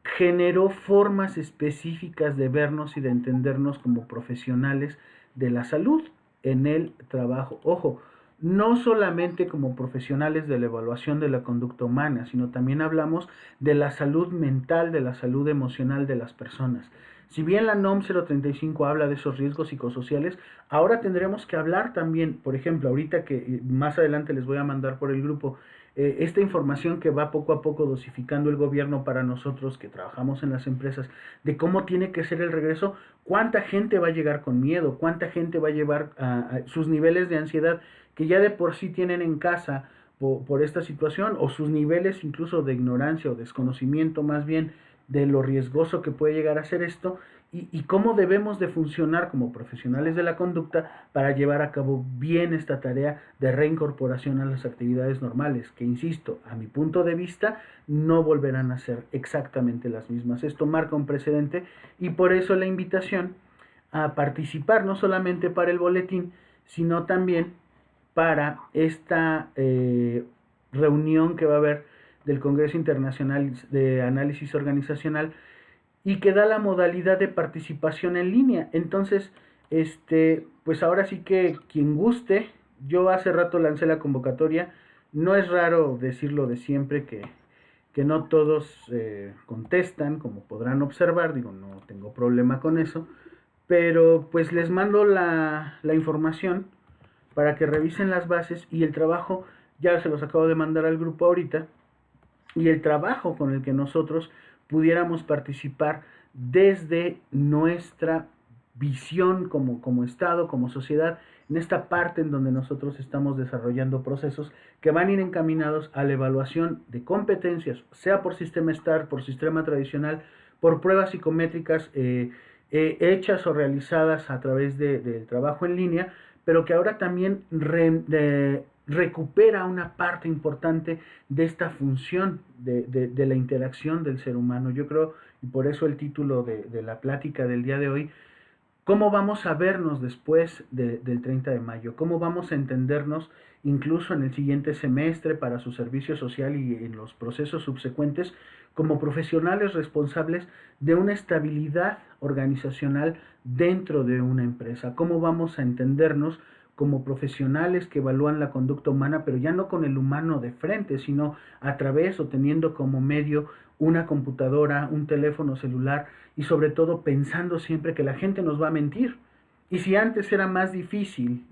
[SPEAKER 1] generó formas específicas de vernos y de entendernos como profesionales de la salud en el trabajo. Ojo, no solamente como profesionales de la evaluación de la conducta humana, sino también hablamos de la salud mental, de la salud emocional de las personas. Si bien la NOM 035 habla de esos riesgos psicosociales, ahora tendremos que hablar también, por ejemplo, ahorita que más adelante les voy a mandar por el grupo esta información que va poco a poco dosificando el gobierno para nosotros que trabajamos en las empresas, de cómo tiene que ser el regreso, cuánta gente va a llegar con miedo, cuánta gente va a llevar a sus niveles de ansiedad que ya de por sí tienen en casa por esta situación, o sus niveles incluso de ignorancia o desconocimiento más bien de lo riesgoso que puede llegar a ser esto, y cómo debemos de funcionar como profesionales de la conducta para llevar a cabo bien esta tarea de reincorporación a las actividades normales, que insisto, a mi punto de vista, no volverán a ser exactamente las mismas. Esto marca un precedente y por eso la invitación a participar no solamente para el boletín, sino también para esta reunión que va a haber del Congreso Internacional de Análisis Organizacional y que da la modalidad de participación en línea. Entonces, pues ahora sí que quien guste, yo hace rato lancé la convocatoria, no es raro decirlo de siempre que no todos contestan, como podrán observar, digo, no tengo problema con eso, pero pues les mando la información para que revisen las bases y el trabajo, ya se los acabo de mandar al grupo ahorita, y el trabajo con el que nosotros pudiéramos participar desde nuestra visión como Estado, como sociedad, en esta parte en donde nosotros estamos desarrollando procesos que van a ir encaminados a la evaluación de competencias, sea por sistema STAR, por sistema tradicional, por pruebas psicométricas hechas o realizadas a través del trabajo en línea, pero que ahora también recupera una parte importante de esta función de la interacción del ser humano. Yo creo, y por eso el título de la plática del día de hoy, ¿cómo vamos a vernos después del 30 de mayo? ¿Cómo vamos a entendernos incluso en el siguiente semestre para su servicio social y en los procesos subsecuentes como profesionales responsables de una estabilidad organizacional dentro de una empresa? ¿Cómo vamos a entendernos como profesionales que evalúan la conducta humana, pero ya no con el humano de frente, sino a través o teniendo como medio una computadora, un teléfono celular y sobre todo pensando siempre que la gente nos va a mentir? Y si antes era más difícil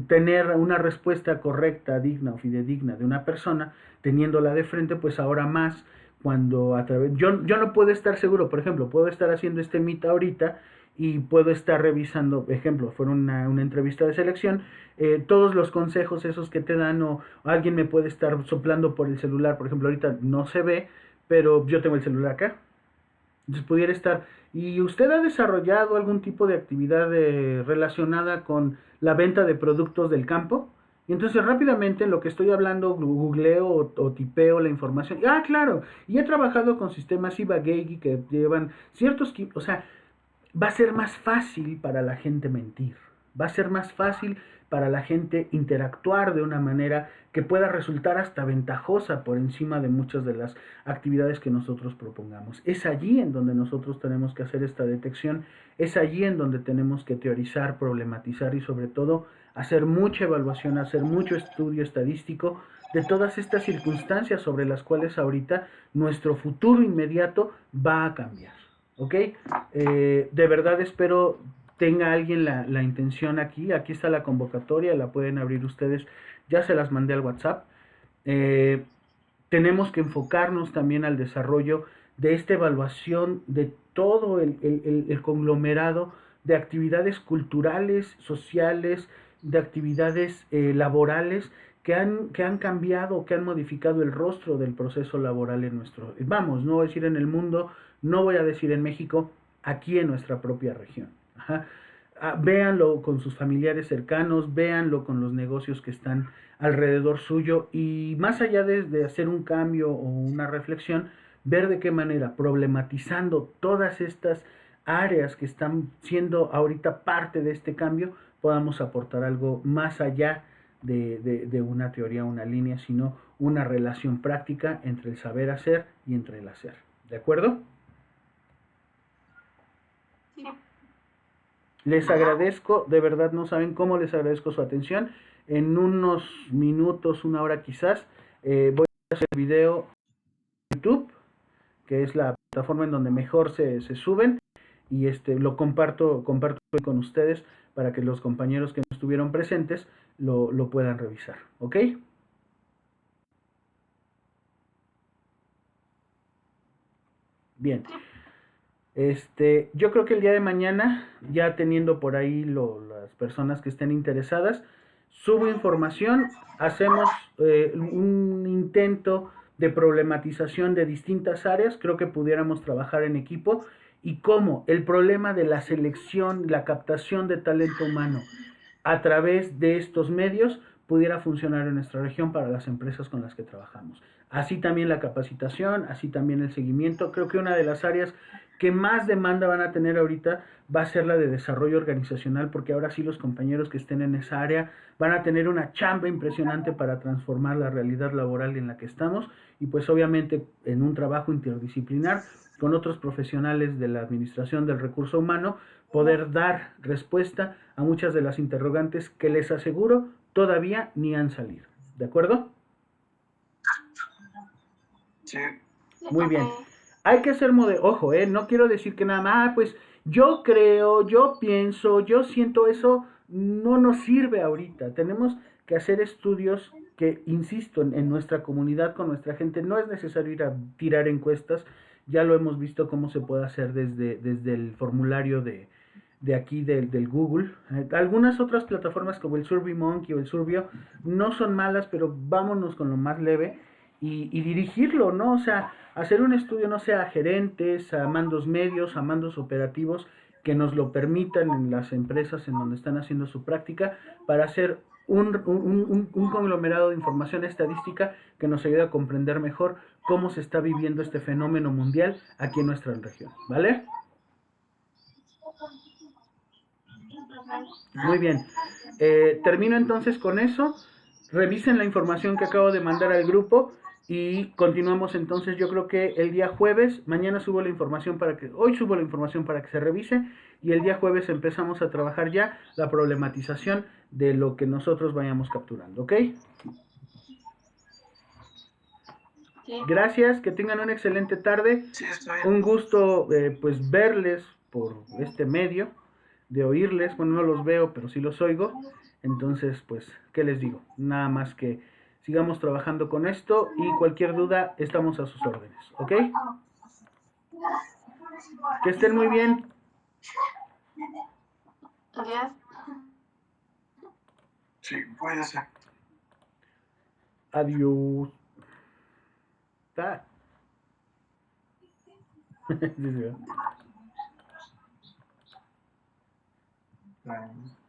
[SPEAKER 1] tener una respuesta correcta, digna o fidedigna de una persona, teniéndola de frente, pues ahora más cuando a través... Yo no puedo estar seguro, por ejemplo, puedo estar haciendo este meet ahorita y puedo estar revisando, ejemplo, fuera una entrevista de selección, todos los consejos esos que te dan o alguien me puede estar soplando por el celular, por ejemplo, ahorita no se ve, pero yo tengo el celular acá, entonces pudiera estar, ¿y usted ha desarrollado algún tipo de actividad relacionada con la venta de productos del campo? Y entonces rápidamente en lo que estoy hablando googleo o tipeo la información. Ah, claro, y he trabajado con sistemas Ibagué que llevan ciertos... O sea, va a ser más fácil para la gente mentir, va a ser más fácil para la gente interactuar de una manera que pueda resultar hasta ventajosa por encima de muchas de las actividades que nosotros propongamos. Es allí en donde nosotros tenemos que hacer esta detección, es allí en donde tenemos que teorizar, problematizar y sobre todo hacer mucha evaluación, hacer mucho estudio estadístico de todas estas circunstancias sobre las cuales ahorita nuestro futuro inmediato va a cambiar. ¿Ok? De verdad espero tenga alguien la intención aquí está la convocatoria, la pueden abrir ustedes, ya se las mandé al WhatsApp. Eh, Tenemos que enfocarnos también al desarrollo de esta evaluación de todo el conglomerado de actividades culturales, sociales, de actividades laborales que han cambiado, que han modificado el rostro del proceso laboral en nuestro, vamos, no voy a decir en el mundo, no voy a decir en México, aquí en nuestra propia región. Ajá. Véanlo con sus familiares cercanos, véanlo con los negocios que están alrededor suyo y más allá de hacer un cambio o una reflexión, ver de qué manera, problematizando todas estas áreas que están siendo ahorita parte de este cambio, podamos aportar algo más allá de una teoría, una línea, sino una relación práctica entre el saber hacer y entre el hacer. ¿De acuerdo?
[SPEAKER 2] Sí.
[SPEAKER 1] Les agradezco, de verdad no saben cómo les agradezco su atención. En unos minutos, una hora quizás, voy a hacer el video en YouTube, que es la plataforma en donde mejor se suben, y lo comparto con ustedes para que los compañeros que no estuvieron presentes lo puedan revisar. ¿Ok? Bien. Yo creo que el día de mañana, ya teniendo por ahí las personas que estén interesadas, subo información, hacemos un intento de problematización de distintas áreas, creo que pudiéramos trabajar en equipo y cómo el problema de la selección, la captación de talento humano a través de estos medios pudiera funcionar en nuestra región para las empresas con las que trabajamos. Así también la capacitación, así también el seguimiento. Creo que una de las áreas que más demanda van a tener ahorita va a ser la de desarrollo organizacional, porque ahora sí los compañeros que estén en esa área van a tener una chamba impresionante para transformar la realidad laboral en la que estamos y pues obviamente en un trabajo interdisciplinar con otros profesionales de la administración del recurso humano, poder dar respuesta a muchas de las interrogantes que les aseguro todavía ni han salido. ¿De acuerdo?
[SPEAKER 3] Sí.
[SPEAKER 1] Muy bien. Hay que ser ojo, no quiero decir que nada más, pues yo creo, yo pienso, yo siento eso, no nos sirve ahorita. Tenemos que hacer estudios que, insisto, en nuestra comunidad, con nuestra gente, no es necesario ir a tirar encuestas, ya lo hemos visto cómo se puede hacer desde el formulario de aquí del Google. Algunas otras plataformas como el SurveyMonkey o el Survio no son malas, pero vámonos con lo más leve y dirigirlo, ¿no? O sea, hacer un estudio, no sé, a gerentes, a mandos medios, a mandos operativos que nos lo permitan en las empresas en donde están haciendo su práctica para hacer un conglomerado de información estadística que nos ayude a comprender mejor cómo se está viviendo este fenómeno mundial aquí en nuestra región, ¿vale? Muy bien. Termino entonces con eso. Revisen la información que acabo de mandar al grupo y continuamos entonces. Yo creo que el día jueves, mañana subo la información para que, hoy subo la información para que se revise y el día jueves empezamos a trabajar ya la problematización de lo que nosotros vayamos capturando, ¿ok?
[SPEAKER 2] Sí.
[SPEAKER 1] Gracias, que tengan una excelente tarde.
[SPEAKER 3] Sí, está bien.
[SPEAKER 1] Un gusto pues verles por este medio, de oírles. Bueno, no los veo, pero sí los oigo. Entonces, pues, ¿qué les digo? Nada más que sigamos trabajando con esto y cualquier duda estamos a sus órdenes, ¿ok? Que estén muy bien.
[SPEAKER 2] Adiós.
[SPEAKER 3] Sí, cuídese.
[SPEAKER 1] Adiós. Ta. Sí, sí, ¿verdad?
[SPEAKER 3] Bueno.